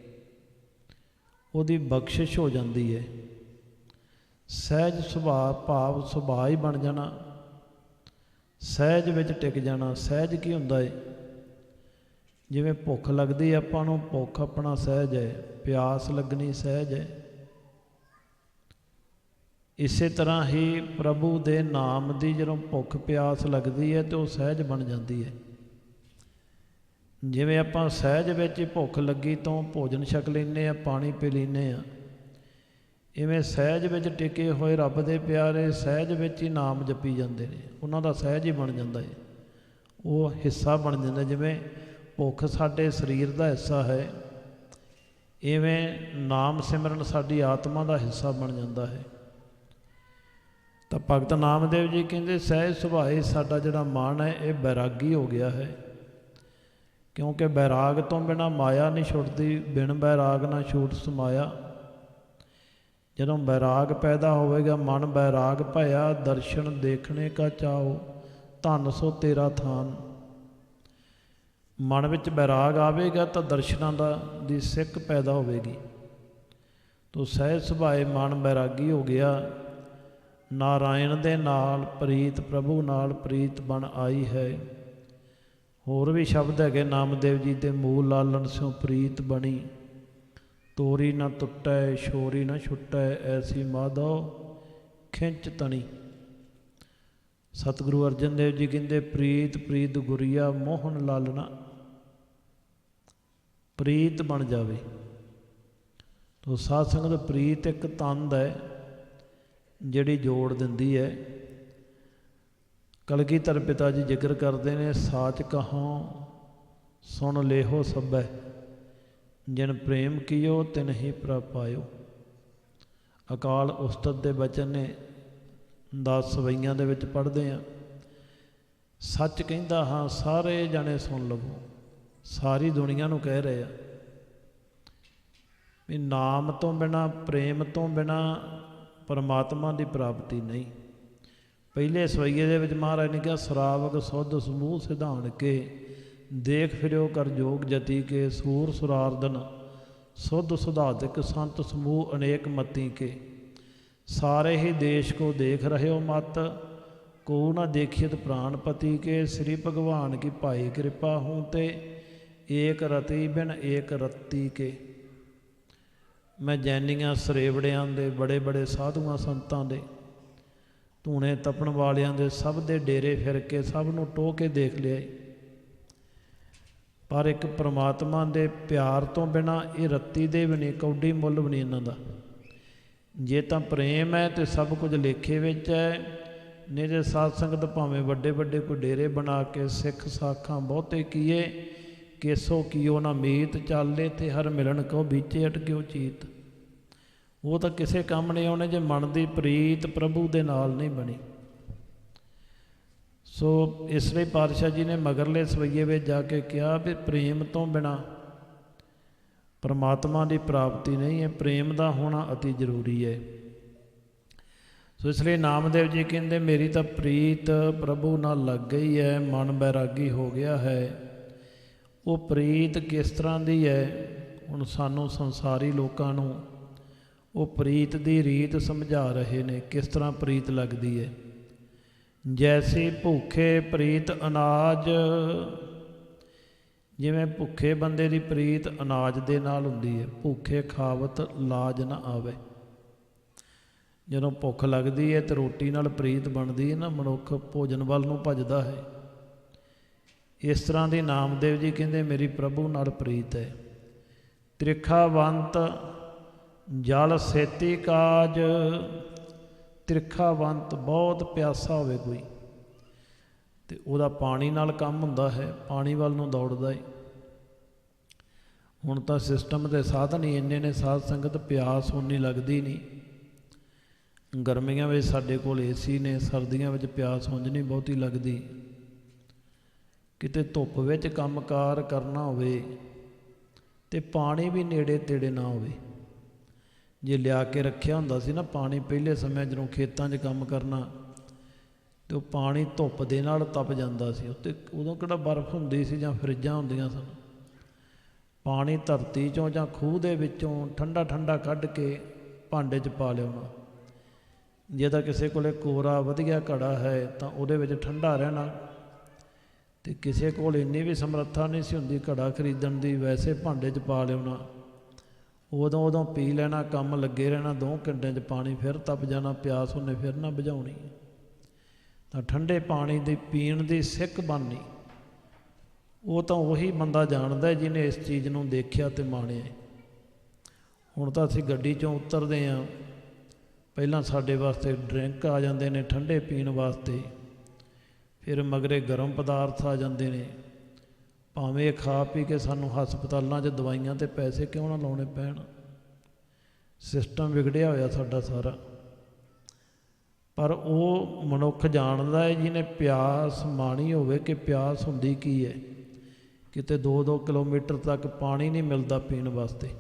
ਉਹਦੀ ਬਖਸ਼ਿਸ਼ ਹੋ ਜਾਂਦੀ ਹੈ। ਸਹਿਜ ਸੁਭਾਅ ਭਾਵ ਸੁਭਾਅ ਹੀ ਬਣ ਜਾਣਾ, ਸਹਿਜ ਵਿੱਚ ਟਿਕ ਜਾਣਾ। ਸਹਿਜ ਕੀ ਹੁੰਦਾ ਹੈ? ਜਿਵੇਂ ਭੁੱਖ ਲੱਗਦੀ ਆਪਾਂ ਨੂੰ, ਭੁੱਖ ਆਪਣਾ ਸਹਿਜ ਹੈ, ਪਿਆਸ ਲੱਗਣੀ ਸਹਿਜ ਹੈ। ਇਸੇ ਤਰ੍ਹਾਂ ਹੀ ਪ੍ਰਭੂ ਦੇ ਨਾਮ ਦੀ ਜਦੋਂ ਭੁੱਖ ਪਿਆਸ ਲੱਗਦੀ ਹੈ ਤਾਂ ਉਹ ਸਹਿਜ ਬਣ ਜਾਂਦੀ ਹੈ। ਜਿਵੇਂ ਆਪਾਂ ਸਹਿਜ ਵਿੱਚ ਹੀ ਭੁੱਖ ਲੱਗੀ ਤੋਂ ਭੋਜਨ ਛਕ ਲੈਂਦੇ ਹਾਂ, ਪਾਣੀ ਪੀ ਲੈਂਦੇ ਹਾਂ, ਇਵੇਂ ਸਹਿਜ ਵਿੱਚ ਟਿਕੇ ਹੋਏ ਰੱਬ ਦੇ ਪਿਆਰੇ ਸਹਿਜ ਵਿੱਚ ਹੀ ਨਾਮ ਜਪੀ ਜਾਂਦੇ ਨੇ। ਉਹਨਾਂ ਦਾ ਸਹਿਜ ਹੀ ਬਣ ਜਾਂਦਾ ਹੈ, ਉਹ ਹਿੱਸਾ ਬਣ ਜਾਂਦਾ। ਜਿਵੇਂ ਭੁੱਖ ਸਾਡੇ ਸਰੀਰ ਦਾ ਹਿੱਸਾ ਹੈ, ਇਵੇਂ ਨਾਮ ਸਿਮਰਨ ਸਾਡੀ ਆਤਮਾ ਦਾ ਹਿੱਸਾ ਬਣ ਜਾਂਦਾ ਹੈ। ਤਾਂ ਭਗਤ ਨਾਮਦੇਵ ਜੀ ਕਹਿੰਦੇ, ਸਹਿਜ ਸੁਭਾਏ ਸਾਡਾ ਜਿਹੜਾ ਮਨ ਹੈ ਇਹ ਬੈਰਾਗੀ ਹੋ ਗਿਆ ਹੈ। ਕਿਉਂਕਿ ਬੈਰਾਗ ਤੋਂ ਬਿਨਾਂ ਮਾਇਆ ਨਹੀਂ ਛੁੱਟਦੀ, ਬਿਨ ਬੈਰਾਗ ਨਾ ਛੂਟ ਸਮਾਇਆ। ਜਦੋਂ ਬੈਰਾਗ ਪੈਦਾ ਹੋਵੇਗਾ, ਮਨ ਬੈਰਾਗ ਭਇਆ, ਦਰਸ਼ਨ ਦੇਖਣੇ ਕਾ ਚਾਓ, ਧਨ ਸੋ ਤੇਰਾ ਥਾਨ। ਮਨ ਵਿੱਚ ਬੈਰਾਗ ਆਵੇਗਾ ਤਾਂ ਦਰਸ਼ਨਾਂ ਦੀ ਸਿੱਖ ਪੈਦਾ ਹੋਵੇਗੀ। ਤੋ ਸਹਿਜ ਸੁਭਾਏ ਮਨ ਬੈਰਾਗੀ ਹੋ ਗਿਆ। ਨਾਰਾਇਣ ਦੇ ਨਾਲ ਪ੍ਰੀਤ, ਪ੍ਰਭੂ ਨਾਲ ਪ੍ਰੀਤ ਬਣ ਆਈ ਹੈ। ਹੋਰ ਵੀ ਸ਼ਬਦ ਹੈਗੇ ਨਾਮਦੇਵ ਜੀ ਦੇ, ਮੂਲ ਲਾਲਣ ਸਿਉ ਪ੍ਰੀਤ ਬਣੀ, ਤੋਰੀ ਨਾ ਟੁੱਟੈ ਛੋਰੀ ਨਾ ਛੁੱਟੈ, ਐਸੀ ਮਾਧੋ ਖਿੰਚ ਤਣੀ। ਸਤਿਗੁਰੂ ਅਰਜਨ ਦੇਵ ਜੀ ਕਹਿੰਦੇ ਪ੍ਰੀਤ ਪ੍ਰੀਤ ਗੁਰੀਆ ਮੋਹਨ ਲਾਲਣਾ, ਪ੍ਰੀਤ ਬਣ ਜਾਵੇ। ਤੋ ਸਾਧ ਸੰਗਤ ਪ੍ਰੀਤ ਇੱਕ ਤੰਦ ਹੈ ਜਿਹੜੀ ਜੋੜ ਦਿੰਦੀ ਹੈ। ਕਲਗੀਧਰ ਪਿਤਾ ਜੀ ਜ਼ਿਕਰ ਕਰਦੇ ਨੇ, ਸਾਚ ਕਹੋਂ ਸੁਣ ਲੇਹੋ ਸਭੈ, ਜਿਨ ਪ੍ਰੇਮ ਕੀਓ ਤਿਨ ਹੀ ਪ੍ਰਭ ਪਾਇਓ। ਅਕਾਲ ਉਸਤਤ ਦੇ ਬਚਨ ਨੇ 10 ਸਵਈਆਂ ਦੇ ਵਿੱਚ ਪੜ੍ਹਦੇ ਹਾਂ। ਸੱਚ ਕਹਿੰਦਾ ਹਾਂ ਸਾਰੇ ਜਾਣੇ ਸੁਣ ਲਵੋ, ਸਾਰੀ ਦੁਨੀਆ ਨੂੰ ਕਹਿ ਰਹੇ ਆ ਵੀ ਨਾਮ ਤੋਂ ਬਿਨਾਂ, ਪ੍ਰੇਮ ਤੋਂ ਬਿਨਾਂ ਪਰਮਾਤਮਾ ਦੀ ਪ੍ਰਾਪਤੀ ਨਹੀਂ। ਪਹਿਲੇ ਸਵਈਏ ਦੇ ਵਿੱਚ ਮਹਾਰਾਜ ਨੇ ਕਿਹਾ, ਸਰਾਵਕ ਸੁਧ ਸਮੂਹ ਸਿਧਾਨ ਕੇ, ਦੇਖ ਫਿਰਿਓ ਕਰ ਜੋਗ ਜਤੀ ਕੇ, ਸੂਰ ਸੁਰਾਰਦਨ ਸੁਧ ਸੁਧਾਤਿਕ, ਸੰਤ ਸਮੂਹ ਅਨੇਕ ਮਤੀ ਕੇ, ਸਾਰੇ ਹੀ ਦੇਸ਼ ਕੋ ਦੇਖ ਰਹੇ ਹੋ ਮਤ, ਕੋ ਨਾ ਦੇਖੀਤ ਪ੍ਰਾਣਪਤੀ ਕੇ, ਸ੍ਰੀ ਭਗਵਾਨ ਕੀ ਭਾਈ ਕਿਰਪਾ ਹੂੰ ਤੇ, ਏਕ ਰਤੀ ਬਿਨ ਏਕ ਰਤੀ ਕੇ। ਮੈਂ ਜੈਨੀਆਂ ਸਰੇਵੜਿਆਂ ਦੇ, ਬੜੇ ਬੜੇ ਸਾਧੂਆਂ ਸੰਤਾਂ ਦੇ, ਧੂਣੇ ਤਪਣ ਵਾਲਿਆਂ ਦੇ ਸਭ ਦੇ ਡੇਰੇ ਫਿਰ ਕੇ ਸਭ ਨੂੰ ਟੋਹ ਕੇ ਦੇਖ ਲਿਆ, ਪਰ ਇੱਕ ਪ੍ਰਮਾਤਮਾ ਦੇ ਪਿਆਰ ਤੋਂ ਬਿਨਾਂ ਇਹ ਰੱਤੀ ਦੇ ਵੀ ਨਹੀਂ, ਕੌਡੀ ਮੁੱਲ ਵੀ ਨਹੀਂ ਇਹਨਾਂ ਦਾ। ਜੇ ਤਾਂ ਪ੍ਰੇਮ ਹੈ ਤਾਂ ਸਭ ਕੁਝ ਲੇਖੇ ਵਿੱਚ ਹੈ, ਨਹੀਂ ਜੇ ਸਾਧ ਸੰਗਤ ਭਾਵੇਂ ਵੱਡੇ ਵੱਡੇ ਕੋਈ ਡੇਰੇ ਬਣਾ ਕੇ ਸਿੱਖ ਸਾਖਾਂ ਬਹੁਤੇ ਕੀਏ, ਕੇਸੋ ਕੀਓ ਨਾ ਮੀਤ, ਚਾਲੇ ਤੇ ਹਰ ਮਿਲਣ ਕੋ ਵਿਚੇ ਅਟਕਿਓ ਚੀਤ। ਉਹ ਤਾਂ ਕਿਸੇ ਕੰਮ ਨਹੀਂ ਆਉਣੇ ਜੇ ਮਨ ਦੀ ਪ੍ਰੀਤ ਪ੍ਰਭੂ ਦੇ ਨਾਲ ਨਹੀਂ ਬਣੀ। ਸੋ ਇਸ ਲਈ ਪਾਤਸ਼ਾਹ ਜੀ ਨੇ ਮਗਰਲੇ ਸਵਈਏ ਵਿੱਚ ਜਾ ਕੇ ਕਿਹਾ ਵੀ ਪ੍ਰੇਮ ਤੋਂ ਬਿਨਾਂ ਪਰਮਾਤਮਾ ਦੀ ਪ੍ਰਾਪਤੀ ਨਹੀਂ ਹੈ, ਪ੍ਰੇਮ ਦਾ ਹੋਣਾ ਅਤੀ ਜ਼ਰੂਰੀ ਹੈ। ਸੋ ਇਸ ਲਈ ਨਾਮਦੇਵ ਜੀ ਕਹਿੰਦੇ ਮੇਰੀ ਤਾਂ ਪ੍ਰੀਤ ਪ੍ਰਭੂ ਨਾਲ ਲੱਗ ਗਈ ਹੈ, ਮਨ ਬੈਰਾਗੀ ਹੋ ਗਿਆ ਹੈ। ਉਹ ਪ੍ਰੀਤ ਕਿਸ ਤਰ੍ਹਾਂ ਦੀ ਹੈ, ਹੁਣ ਸਾਨੂੰ ਸੰਸਾਰੀ ਲੋਕਾਂ ਨੂੰ ਉਹ ਪ੍ਰੀਤ ਦੀ ਰੀਤ ਸਮਝਾ ਰਹੇ ਨੇ, ਕਿਸ ਤਰ੍ਹਾਂ ਪ੍ਰੀਤ ਲੱਗਦੀ ਹੈ। ਜੈਸੀ ਭੁੱਖੇ ਪ੍ਰੀਤ ਅਨਾਜ, ਜਿਵੇਂ ਭੁੱਖੇ ਬੰਦੇ ਦੀ ਪ੍ਰੀਤ ਅਨਾਜ ਦੇ ਨਾਲ ਹੁੰਦੀ ਹੈ, ਭੁੱਖੇ ਖਾਵਤ ਲਾਜ ਨਾ ਆਵੇ। ਜਦੋਂ ਭੁੱਖ ਲੱਗਦੀ ਹੈ ਤਾਂ ਰੋਟੀ ਨਾਲ ਪ੍ਰੀਤ ਬਣਦੀ ਹੈ ਨਾ, ਮਨੁੱਖ ਭੋਜਨ ਵੱਲ ਨੂੰ ਭੱਜਦਾ ਹੈ। ਇਸ ਤਰ੍ਹਾਂ ਦੀ ਨਾਮਦੇਵ ਜੀ ਕਹਿੰਦੇ ਮੇਰੀ ਪ੍ਰਭੂ ਨਾਲ ਪ੍ਰੀਤ ਹੈ। ਤ੍ਰਿਖਾਵੰਤ ਜਲ ਸੇਤੀ ਕਾਜ, ਤ੍ਰਿਖਾਵੰਤ ਬਹੁਤ ਪਿਆਸਾ ਹੋਵੇ ਕੋਈ ਤੇ ਉਹਦਾ ਪਾਣੀ ਨਾਲ ਕੰਮ ਹੁੰਦਾ ਹੈ, ਪਾਣੀ ਵੱਲ ਨੂੰ ਦੌੜਦਾ ਹੈ। ਹੁਣ ਤਾਂ ਸਿਸਟਮ ਦੇ ਸਾਧਨ ਹੀ ਇੰਨੇ ਨੇ, ਸਾਧ ਸੰਗਤ ਪਿਆਸ ਉਨੀ ਲੱਗਦੀ ਨਹੀਂ। ਗਰਮੀਆਂ ਵਿੱਚ ਸਾਡੇ ਕੋਲ ਏਸੀ ਨੇ, ਸਰਦੀਆਂ ਵਿੱਚ ਪਿਆਸ ਉਂਝ ਨਹੀਂ ਬਹੁਤੀ ਲੱਗਦੀ। ਕਿਤੇ ਧੁੱਪ ਵਿੱਚ ਕੰਮਕਾਰ ਕਰਨਾ ਹੋਵੇ ਤੇ ਪਾਣੀ ਵੀ ਨੇੜੇ ਤੇੜੇ ਨਾ ਹੋਵੇ। ਜੇ ਲਿਆ ਕੇ ਰੱਖਿਆ ਹੁੰਦਾ ਸੀ ਨਾ ਪਾਣੀ, ਪਹਿਲੇ ਸਮੇਂ ਜਦੋਂ ਖੇਤਾਂ 'ਚ ਕੰਮ ਕਰਨਾ ਅਤੇ ਉਹ ਪਾਣੀ ਧੁੱਪ ਦੇ ਨਾਲ ਤਪ ਜਾਂਦਾ ਸੀ। ਉੱਤੇ ਉਦੋਂ ਕਿਹੜਾ ਬਰਫ਼ ਹੁੰਦੀ ਸੀ ਜਾਂ ਫਰਿੱਜਾਂ ਹੁੰਦੀਆਂ ਸਨ। ਪਾਣੀ ਧਰਤੀ 'ਚੋਂ ਜਾਂ ਖੂਹ ਦੇ ਵਿੱਚੋਂ ਠੰਡਾ ਠੰਡਾ ਕੱਢ ਕੇ ਭਾਂਡੇ 'ਚ ਪਾ ਲਿਆਉਣਾ। ਜੇ ਤਾਂ ਕਿਸੇ ਕੋਲ ਕੋਰਾ ਵਧੀਆ ਘੜਾ ਹੈ ਤਾਂ ਉਹਦੇ ਵਿੱਚ ਠੰਡਾ ਰਹਿਣਾ, ਅਤੇ ਕਿਸੇ ਕੋਲ ਇੰਨੀ ਵੀ ਸਮਰੱਥਾ ਨਹੀਂ ਸੀ ਹੁੰਦੀ ਘੜਾ ਖਰੀਦਣ ਦੀ, ਵੈਸੇ ਭਾਂਡੇ 'ਚ ਪਾ ਲਿਆਉਣਾ। ਉਦੋਂ ਪੀ ਲੈਣਾ, ਕੰਮ ਲੱਗੇ ਰਹਿਣਾ, 2 ਘੰਟਿਆਂ 'ਚ ਪਾਣੀ ਫਿਰ ਤਪ ਜਾਣਾ, ਪਿਆਸ ਉਹਨੇ ਫਿਰ ਨਾ ਬੁਝਾਉਣੀ। ਤਾਂ ਠੰਡੇ ਪਾਣੀ ਦੀ ਪੀਣ ਦੀ ਸਿੱਖ ਬਣਨੀ, ਉਹ ਤਾਂ ਉਹੀ ਬੰਦਾ ਜਾਣਦਾ ਜਿਹਨੇ ਇਸ ਚੀਜ਼ ਨੂੰ ਦੇਖਿਆ ਅਤੇ ਮਾਣਿਆ। ਹੁਣ ਤਾਂ ਅਸੀਂ ਗੱਡੀ 'ਚੋਂ ਉਤਰਦੇ ਹਾਂ, ਪਹਿਲਾਂ ਸਾਡੇ ਵਾਸਤੇ ਡਰਿੰਕ ਆ ਜਾਂਦੇ ਨੇ ਠੰਡੇ ਪੀਣ ਵਾਸਤੇ, ਫਿਰ ਮਗਰੇ ਗਰਮ ਪਦਾਰਥ ਆ ਜਾਂਦੇ ਨੇ। ਭਾਵੇਂ ਖਾ ਪੀ ਕੇ ਸਾਨੂੰ ਹਸਪਤਾਲਾਂ 'ਚ ਦਵਾਈਆਂ 'ਤੇ ਪੈਸੇ ਕਿਉਂ ਨਾ ਲਾਉਣੇ ਪੈਣ। ਸਿਸਟਮ ਵਿਗੜਿਆ ਹੋਇਆ ਸਾਡਾ ਸਾਰਾ। ਪਰ ਉਹ ਮਨੁੱਖ ਜਾਣਦਾ ਹੈ ਜਿਹਨੇ ਪਿਆਸ ਮਾਣੀ ਹੋਵੇ ਕਿ ਪਿਆਸ ਹੁੰਦੀ ਕੀ ਹੈ। ਕਿਤੇ 2-2 ਕਿਲੋਮੀਟਰ ਤੱਕ ਪਾਣੀ ਨਹੀਂ ਮਿਲਦਾ ਪੀਣ ਵਾਸਤੇ।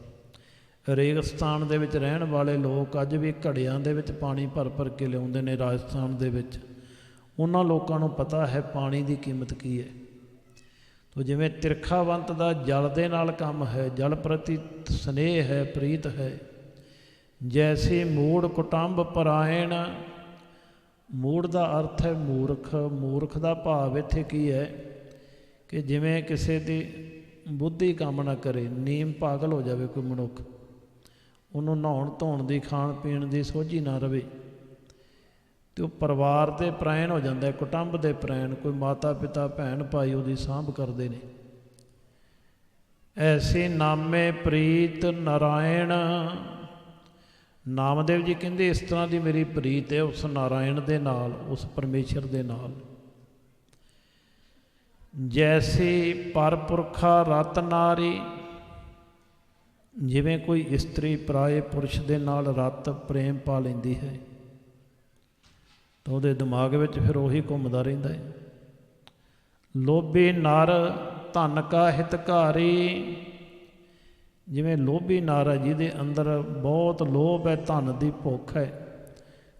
ਰੇਗਿਸਤਾਨ ਦੇ ਵਿੱਚ ਰਹਿਣ ਵਾਲੇ ਲੋਕ ਅੱਜ ਵੀ ਘੜਿਆਂ ਦੇ ਵਿੱਚ ਪਾਣੀ ਭਰ ਭਰ ਕੇ ਲਿਆਉਂਦੇ ਨੇ ਰਾਜਸਥਾਨ ਦੇ ਵਿੱਚ। ਉਹਨਾਂ ਲੋਕਾਂ ਨੂੰ ਪਤਾ ਹੈ ਪਾਣੀ ਦੀ ਕੀਮਤ ਕੀ ਹੈ। ਤੋ ਜਿਵੇਂ ਤਿਰਖਾਵੰਤ ਦਾ ਜਲ ਦੇ ਨਾਲ ਕੰਮ ਹੈ, ਜਲ ਪ੍ਰਤੀ ਸਨੇਹ ਹੈ, ਪ੍ਰੀਤ ਹੈ, ਜੈਸੀ ਮੂੜ ਕੁਟੰਬ ਪਰਾਇਣ। ਮੂੜ ਦਾ ਅਰਥ ਹੈ ਮੂਰਖ। ਮੂਰਖ ਦਾ ਭਾਵ ਇੱਥੇ ਕੀ ਹੈ ਕਿ ਜਿਵੇਂ ਕਿਸੇ ਦੀ ਬੁੱਧੀ ਕੰਮ ਨਾ ਕਰੇ, ਨੀਮ ਪਾਗਲ ਹੋ ਜਾਵੇ ਕੋਈ ਮਨੁੱਖ, ਉਹਨੂੰ ਨਹਾਉਣ ਧੋਣ ਦੀ, ਖਾਣ ਪੀਣ ਦੀ ਸੋਝੀ ਨਾ ਰਵੇ, ਅਤੇ ਉਹ ਪਰਿਵਾਰ ਦੇ ਪ੍ਰੈਣ ਹੋ ਜਾਂਦਾ, ਕੁਟੰਬ ਦੇ ਪ੍ਰੈਣ। ਕੋਈ ਮਾਤਾ ਪਿਤਾ ਭੈਣ ਭਾਈ ਉਹਦੀ ਸਾਂਭ ਕਰਦੇ ਨੇ। ਐਸੀ ਨਾਮੇ ਪ੍ਰੀਤ ਨਾਰਾਇਣ। ਨਾਮਦੇਵ ਜੀ ਕਹਿੰਦੇ ਇਸ ਤਰ੍ਹਾਂ ਦੀ ਮੇਰੀ ਪ੍ਰੀਤ ਹੈ ਉਸ ਨਾਰਾਇਣ ਦੇ ਨਾਲ, ਉਸ ਪਰਮੇਸ਼ਰ ਦੇ ਨਾਲ। ਜੈਸੀ ਪਰਪੁਰਖਾ ਰਤ ਨਾਰੀ। ਜਿਵੇਂ ਕੋਈ ਇਸਤਰੀ ਪਰਾਏ ਪੁਰਸ਼ ਦੇ ਨਾਲ ਰਤ ਪ੍ਰੇਮ ਪਾ ਲੈਂਦੀ ਹੈ ਤਾਂ ਉਹਦੇ ਦਿਮਾਗ ਵਿੱਚ ਫਿਰ ਉਹੀ ਘੁੰਮਦਾ ਰਹਿੰਦਾ ਹੈ। ਲੋਭੀ ਨਰ ਧਨ ਕਾ ਹਿਤਕਾਰੀ। ਜਿਵੇਂ ਲੋਭੀ ਨਰ ਹੈ ਜਿਹਦੇ ਅੰਦਰ ਬਹੁਤ ਲੋਭ ਹੈ, ਧਨ ਦੀ ਭੁੱਖ ਹੈ।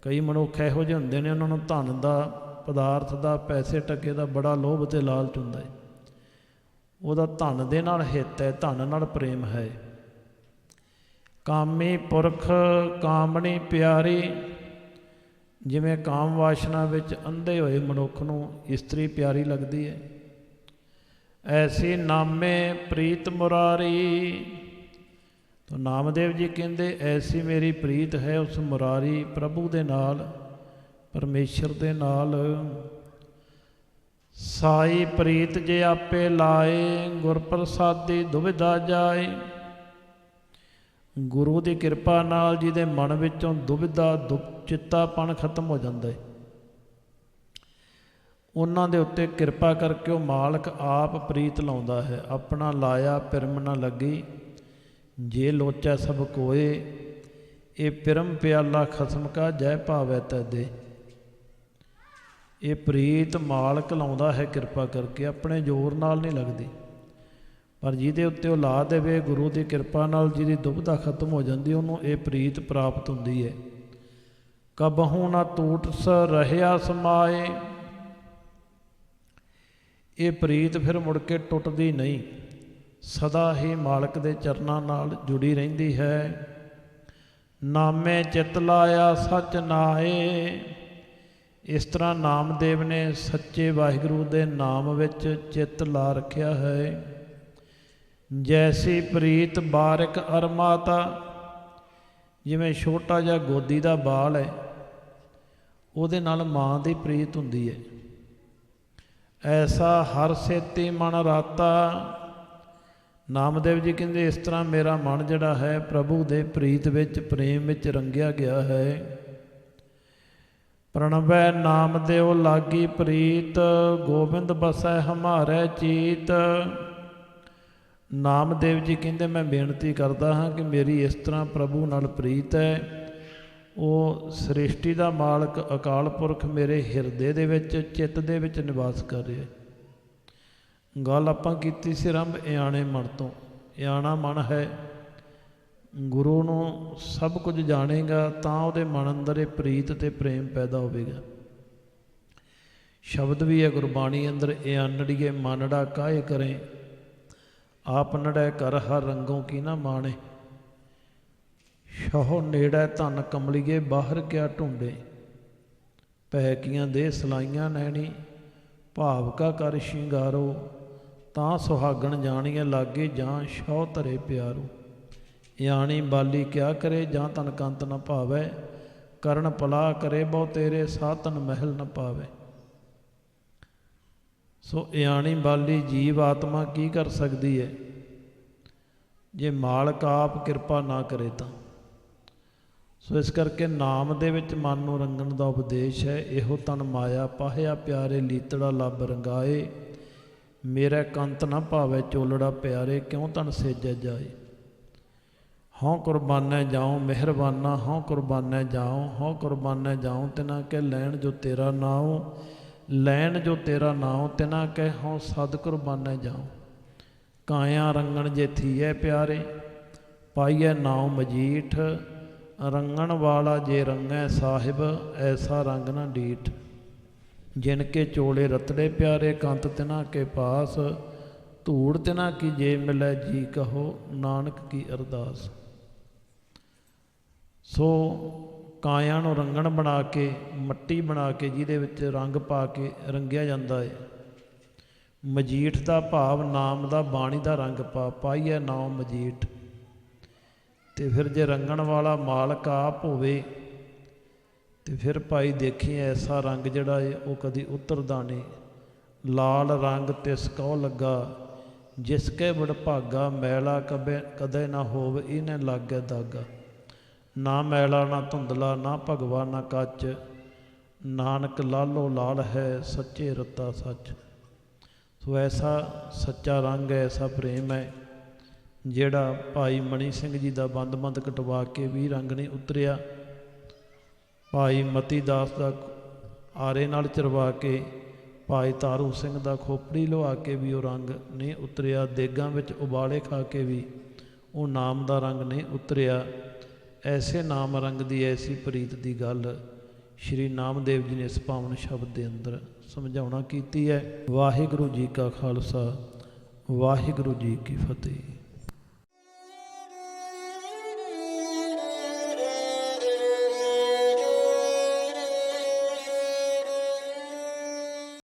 ਕਈ ਮਨੁੱਖ ਇਹੋ ਜਿਹੇ ਹੁੰਦੇ ਨੇ, ਉਹਨਾਂ ਨੂੰ ਧਨ ਦਾ, ਪਦਾਰਥ ਦਾ, ਪੈਸੇ ਟਕੇ ਦਾ ਬੜਾ ਲੋਭ ਅਤੇ ਲਾਲਚ ਹੁੰਦਾ ਹੈ। ਉਹਦਾ ਧਨ ਦੇ ਨਾਲ ਹਿੱਤ ਹੈ, ਧਨ ਨਾਲ ਪ੍ਰੇਮ ਹੈ। ਕਾਮੀ ਪੁਰਖ ਕਾਮਣੀ ਪਿਆਰੀ। ਜਿਵੇਂ ਕਾਮ ਵਾਸ਼ਨਾ ਵਿੱਚ ਅੰਧੇ ਹੋਏ ਮਨੁੱਖ ਨੂੰ ਇਸਤਰੀ ਪਿਆਰੀ ਲੱਗਦੀ ਹੈ। ਐਸੀ ਨਾਮੇ ਪ੍ਰੀਤ ਮੁਰਾਰੀ। ਤਾਂ ਨਾਮਦੇਵ ਜੀ ਕਹਿੰਦੇ ਐਸੀ ਮੇਰੀ ਪ੍ਰੀਤ ਹੈ ਉਸ ਮੁਰਾਰੀ ਪ੍ਰਭੂ ਦੇ ਨਾਲ, ਪਰਮੇਸ਼ਰ ਦੇ ਨਾਲ। ਸਾਈ ਪ੍ਰੀਤ ਜੇ ਆਪੇ ਲਾਏ, ਗੁਰ ਪ੍ਰਸਾਦੀ ਦੁਬਿਧਾ ਜਾਏ। ਗੁਰੂ ਦੀ ਕਿਰਪਾ ਨਾਲ ਜਿਹਦੇ ਮਨ ਵਿੱਚੋਂ ਦੁਬਿਧਾ, ਚਿੱਤਾਪਣ ਖਤਮ ਹੋ ਜਾਂਦਾ ਹੈ, ਉਹਨਾਂ ਦੇ ਉੱਤੇ ਕਿਰਪਾ ਕਰਕੇ ਉਹ ਮਾਲਕ ਆਪ ਪ੍ਰੀਤ ਲਾਉਂਦਾ ਹੈ। ਆਪਣਾ ਲਾਇਆ ਪਿਰਮ ਨਾ ਲੱਗੀ, ਜੇ ਲੋਚੈ ਸਭ ਕੋਏ। ਇਹ ਪਿਰਮ ਪਿਆਲਾ ਖਸਮ ਕਾ ਜੈ ਭਾਵੈ ਤੈ ਦੇ। ਇਹ ਪ੍ਰੀਤ ਮਾਲਕ ਲਾਉਂਦਾ ਹੈ ਕਿਰਪਾ ਕਰਕੇ, ਆਪਣੇ ਜ਼ੋਰ ਨਾਲ ਨਹੀਂ ਲੱਗਦੀ। ਪਰ ਜਿਹਦੇ ਉੱਤੇ ਉਹ ਲਾ ਦੇਵੇ ਗੁਰੂ ਦੀ ਕਿਰਪਾ ਨਾਲ, ਜਿਹਦੀ ਦੁਬਿਧਾ ਖਤਮ ਹੋ ਜਾਂਦੀ, ਉਹਨੂੰ ਇਹ ਪ੍ਰੀਤ ਪ੍ਰਾਪਤ ਹੁੰਦੀ ਹੈ। ਕਬਹੂ ਨਾ ਟੂਟ ਸ ਰਹਿਆ ਸਮਾਏ। ਇਹ ਪ੍ਰੀਤ ਫਿਰ ਮੁੜ ਕੇ ਟੁੱਟਦੀ ਨਹੀਂ, ਸਦਾ ਹੀ ਮਾਲਕ ਦੇ ਚਰਨਾਂ ਨਾਲ ਜੁੜੀ ਰਹਿੰਦੀ ਹੈ। ਨਾਮੇ ਚਿੱਤ ਲਾਇਆ ਸੱਚ ਨਾਏ। ਇਸ ਤਰ੍ਹਾਂ ਨਾਮਦੇਵ ਨੇ ਸੱਚੇ ਵਾਹਿਗੁਰੂ ਦੇ ਨਾਮ ਵਿੱਚ ਚਿੱਤ ਲਾ ਰੱਖਿਆ ਹੈ। ਜੈਸੀ ਪ੍ਰੀਤ ਬਾਰਿਕ ਅਰਮਾਤਾ। ਜਿਵੇਂ ਛੋਟਾ ਜਿਹਾ ਗੋਦੀ ਦਾ ਬਾਲ ਹੈ, ਉਹਦੇ ਨਾਲ ਮਾਂ ਦੀ ਪ੍ਰੀਤ ਹੁੰਦੀ ਹੈ। ਐਸਾ ਹਰ ਸੇਤੀ ਮਨ ਰਾਤਾ। ਨਾਮਦੇਵ ਜੀ ਕਹਿੰਦੇ ਇਸ ਤਰ੍ਹਾਂ ਮੇਰਾ ਮਨ ਜਿਹੜਾ ਹੈ ਪ੍ਰਭੂ ਦੇ ਪ੍ਰੀਤ ਵਿੱਚ, ਪ੍ਰੇਮ ਵਿੱਚ ਰੰਗਿਆ ਗਿਆ ਹੈ। ਪ੍ਰਣਵੈ ਨਾਮਦੇਵ ਲਾਗੀ ਪ੍ਰੀਤ, ਗੋਬਿੰਦ ਬਸੈ ਹਮਾਰੇ ਚੀਤ। ਨਾਮਦੇਵ ਜੀ ਕਹਿੰਦੇ ਮੈਂ ਬੇਨਤੀ ਕਰਦਾ ਹਾਂ ਕਿ ਮੇਰੀ ਇਸ ਤਰ੍ਹਾਂ ਪ੍ਰਭੂ ਨਾਲ ਪ੍ਰੀਤ ਹੈ। ਉਹ ਸ੍ਰਿਸ਼ਟੀ ਦਾ ਮਾਲਕ ਅਕਾਲ ਪੁਰਖ ਮੇਰੇ ਹਿਰਦੇ ਦੇ ਵਿੱਚ, ਚਿੱਤ ਦੇ ਵਿੱਚ ਨਿਵਾਸ ਕਰ ਰਿਹਾ। ਗੱਲ ਆਪਾਂ ਕੀਤੀ ਸੀ ਆਰੰਭ ਇਆਣੇ ਮਨ ਤੋਂ। ਇਆਣਾ ਮਨ ਹੈ, ਗੁਰੂ ਨੂੰ ਸਭ ਕੁਝ ਜਾਣੇਗਾ ਤਾਂ ਉਹਦੇ ਮਨ ਅੰਦਰ ਇਹ ਪ੍ਰੀਤ ਅਤੇ ਪ੍ਰੇਮ ਪੈਦਾ ਹੋਵੇਗਾ। ਸ਼ਬਦ ਵੀ ਹੈ ਗੁਰਬਾਣੀ ਅੰਦਰ, ਇਆਨੜੀਏ ਮਾਨੜਾ ਕਾਹੇ ਕਰੇ, ਆਪ ਨੜੈ ਕਰ ਹਰ ਰੰਗੋਂ ਕੀ ਨਾ ਮਾਣੇ। ਸ਼ਹੁ ਨੇੜੈ ਧਨ ਕਮਲੀਏ, ਬਾਹਰ ਕਿਆ ਢੂੰਡੇ। ਪੈ ਕੀਆਂ ਦੇ ਸਲਾਈਆਂ ਨੈਣੀ, ਭਾਵ ਕਾ ਕਰ ਸ਼ਿੰਗਾਰੋ। ਤਾਂ ਸੁਹਾਗਣ ਜਾਣੀਏ ਲਾਗੇ, ਜਾਂ ਸ਼ਹੁ ਧਰੇ ਪਿਆਰੋ। ਯਾਣੀ ਬਾਲੀ ਕਿਆ ਕਰੇ, ਜਾਂ ਤਨ ਕੰਤ ਨ ਭਾਵੈ। ਕਰਨ ਪਲਾ ਕਰੇ ਬਹੁ ਤੇਰੇ, ਸਾਤਨ ਮਹਿਲ ਨ ਪਾਵੇ। ਸੋ ਇਆਣੀ ਬਾਲੀ ਜੀਵ ਆਤਮਾ ਕੀ ਕਰ ਸਕਦੀ ਹੈ ਜੇ ਮਾਲਕ ਆਪ ਕਿਰਪਾ ਨਾ ਕਰੇ ਤਾਂ। ਸੋ ਇਸ ਕਰਕੇ ਨਾਮ ਦੇ ਵਿੱਚ ਮਨ ਨੂੰ ਰੰਗਣ ਦਾ ਉਪਦੇਸ਼ ਹੈ। ਇਹੋ ਤਨ ਮਾਇਆ ਪਾਹਿਆ ਪਿਆਰੇ, ਲੀਤੜਾ ਲੱਭ ਰੰਗਾਏ। ਮੇਰਾ ਕੰਤ ਨਾ ਭਾਵੇ ਚੋਲੜਾ ਪਿਆਰੇ, ਕਿਉਂ ਤਨ ਸੇਜੈ ਜਾਏ। ਹਉ ਕੁਰਬਾਨੈ ਜਾਉ ਮਿਹਰਬਾਨਾ, ਹਉ ਕੁਰਬਾਨੈ ਜਾਉ, ਹਉ ਕੁਰਬਾਨੈ ਜਾਉ। ਤਿਨਾ ਕਹਿ ਲੈਣ ਜੋ ਤੇਰਾ ਨਾਉ, ਲੈਣ ਜੋ ਤੇਰਾ ਨਾਉ। ਤਿਨਾ ਕਹਿ ਹਉ ਸਦ ਕੁਰਬਾਨੈ ਜਾਉ। ਕਾਇਆ ਰੰਗਣ ਜੇ ਥੀਐ ਪਿਆਰੇ, ਪਾਈਐ ਨਾਉ ਮਜੀਠ। ਰੰਗਣ ਵਾਲਾ ਜੇ ਰੰਗੈ ਸਾਹਿਬ, ਐਸਾ ਰੰਗ ਨਾ ਡੀਠ। ਜਿਨ ਕੇ ਚੋਲੇ ਰਤੜੇ ਪਿਆਰੇ, ਕੰਤ ਤਿਨਾ ਕੇ ਪਾਸ। ਧੂੜ ਤੇ ਨਾ ਕੀ ਜੇ ਮਿਲੈ ਜੀ ਕਹੋ ਨਾਨਕ ਕੀ ਅਰਦਾਸ। ਸੋ ਕਾਇਆ ਨੂੰ ਰੰਗਣ ਬਣਾ ਕੇ, ਮੱਟੀ ਬਣਾ ਕੇ ਜਿਹਦੇ ਵਿੱਚ ਰੰਗ ਪਾ ਕੇ ਰੰਗਿਆ ਜਾਂਦਾ ਹੈ। ਮਜੀਠ ਦਾ ਭਾਵ ਨਾਮ ਦਾ, ਬਾਣੀ ਦਾ ਰੰਗ ਪਾਈਐ ਨਾਮ ਮਜੀਠ। ਤੇ ਫਿਰ ਜੇ ਰੰਗਣ ਵਾਲਾ ਮਾਲਕ ਆਪ ਹੋਵੇ ਤੇ ਫਿਰ ਭਾਈ ਦੇਖੀ ਐਸਾ ਰੰਗ ਜਿਹੜਾ ਹੈ ਉਹ ਕਦੀ ਉਤਰਦਾ ਨਹੀਂ। ਲਾਲ ਰੰਗ ਤਿਸ ਕਉ ਲੱਗਾ ਜਿਸ ਕੇ ਵਡਭਾਗਾ, ਮੈਲਾ ਕਦੇ ਨਾ ਹੋਵੇ ਇਹਨੇ ਲਾਗੇ ਦਾਗਾ। ਨਾ ਮੈਲਾ ਨਾ ਧੁੰਦਲਾ, ਨਾ ਭਗਵਾ ਨਾ ਕੱਚ, ਨਾਨਕ ਲਾਲੋ ਲਾਲ ਹੈ ਸੱਚੇ ਰਤਾ ਸੱਚ। ਸੋ ਐਸਾ ਸੱਚਾ ਰੰਗ ਹੈ, ਐਸਾ ਪ੍ਰੇਮ ਹੈ ਜਿਹੜਾ ਭਾਈ ਮਣੀ ਸਿੰਘ ਜੀ ਦਾ ਬੰਦ ਕਟਵਾ ਕੇ ਵੀ ਰੰਗ ਨਹੀਂ ਉਤਰਿਆ। ਭਾਈ ਮਤੀ ਦਾਸ ਦਾ ਆਰੇ ਨਾਲ ਚਰਵਾ ਕੇ, ਭਾਈ ਤਾਰੂ ਸਿੰਘ ਦਾ ਖੋਪੜੀ ਲਵਾ ਕੇ ਵੀ ਉਹ ਰੰਗ ਨਹੀਂ ਉਤਰਿਆ। ਦੇਗਾਂ ਵਿੱਚ ਉਬਾਲੇ ਖਾ ਕੇ ਵੀ ਉਹ ਨਾਮ ਦਾ ਰੰਗ ਨਹੀਂ ਉਤਰਿਆ। ਐਸੇ ਨਾਮ ਰੰਗ ਦੀ, ਐਸੀ ਪ੍ਰੀਤ ਦੀ ਗੱਲ ਸ਼੍ਰੀ ਨਾਮਦੇਵ ਜੀ ਨੇ ਇਸ ਪਾਵਨ ਸ਼ਬਦ ਦੇ ਅੰਦਰ ਸਮਝਾਉਣਾ ਕੀਤੀ ਹੈ। ਵਾਹਿਗੁਰੂ ਜੀ ਕਾ ਖਾਲਸਾ, ਵਾਹਿਗੁਰੂ ਜੀ ਕੀ ਫਤਿਹ।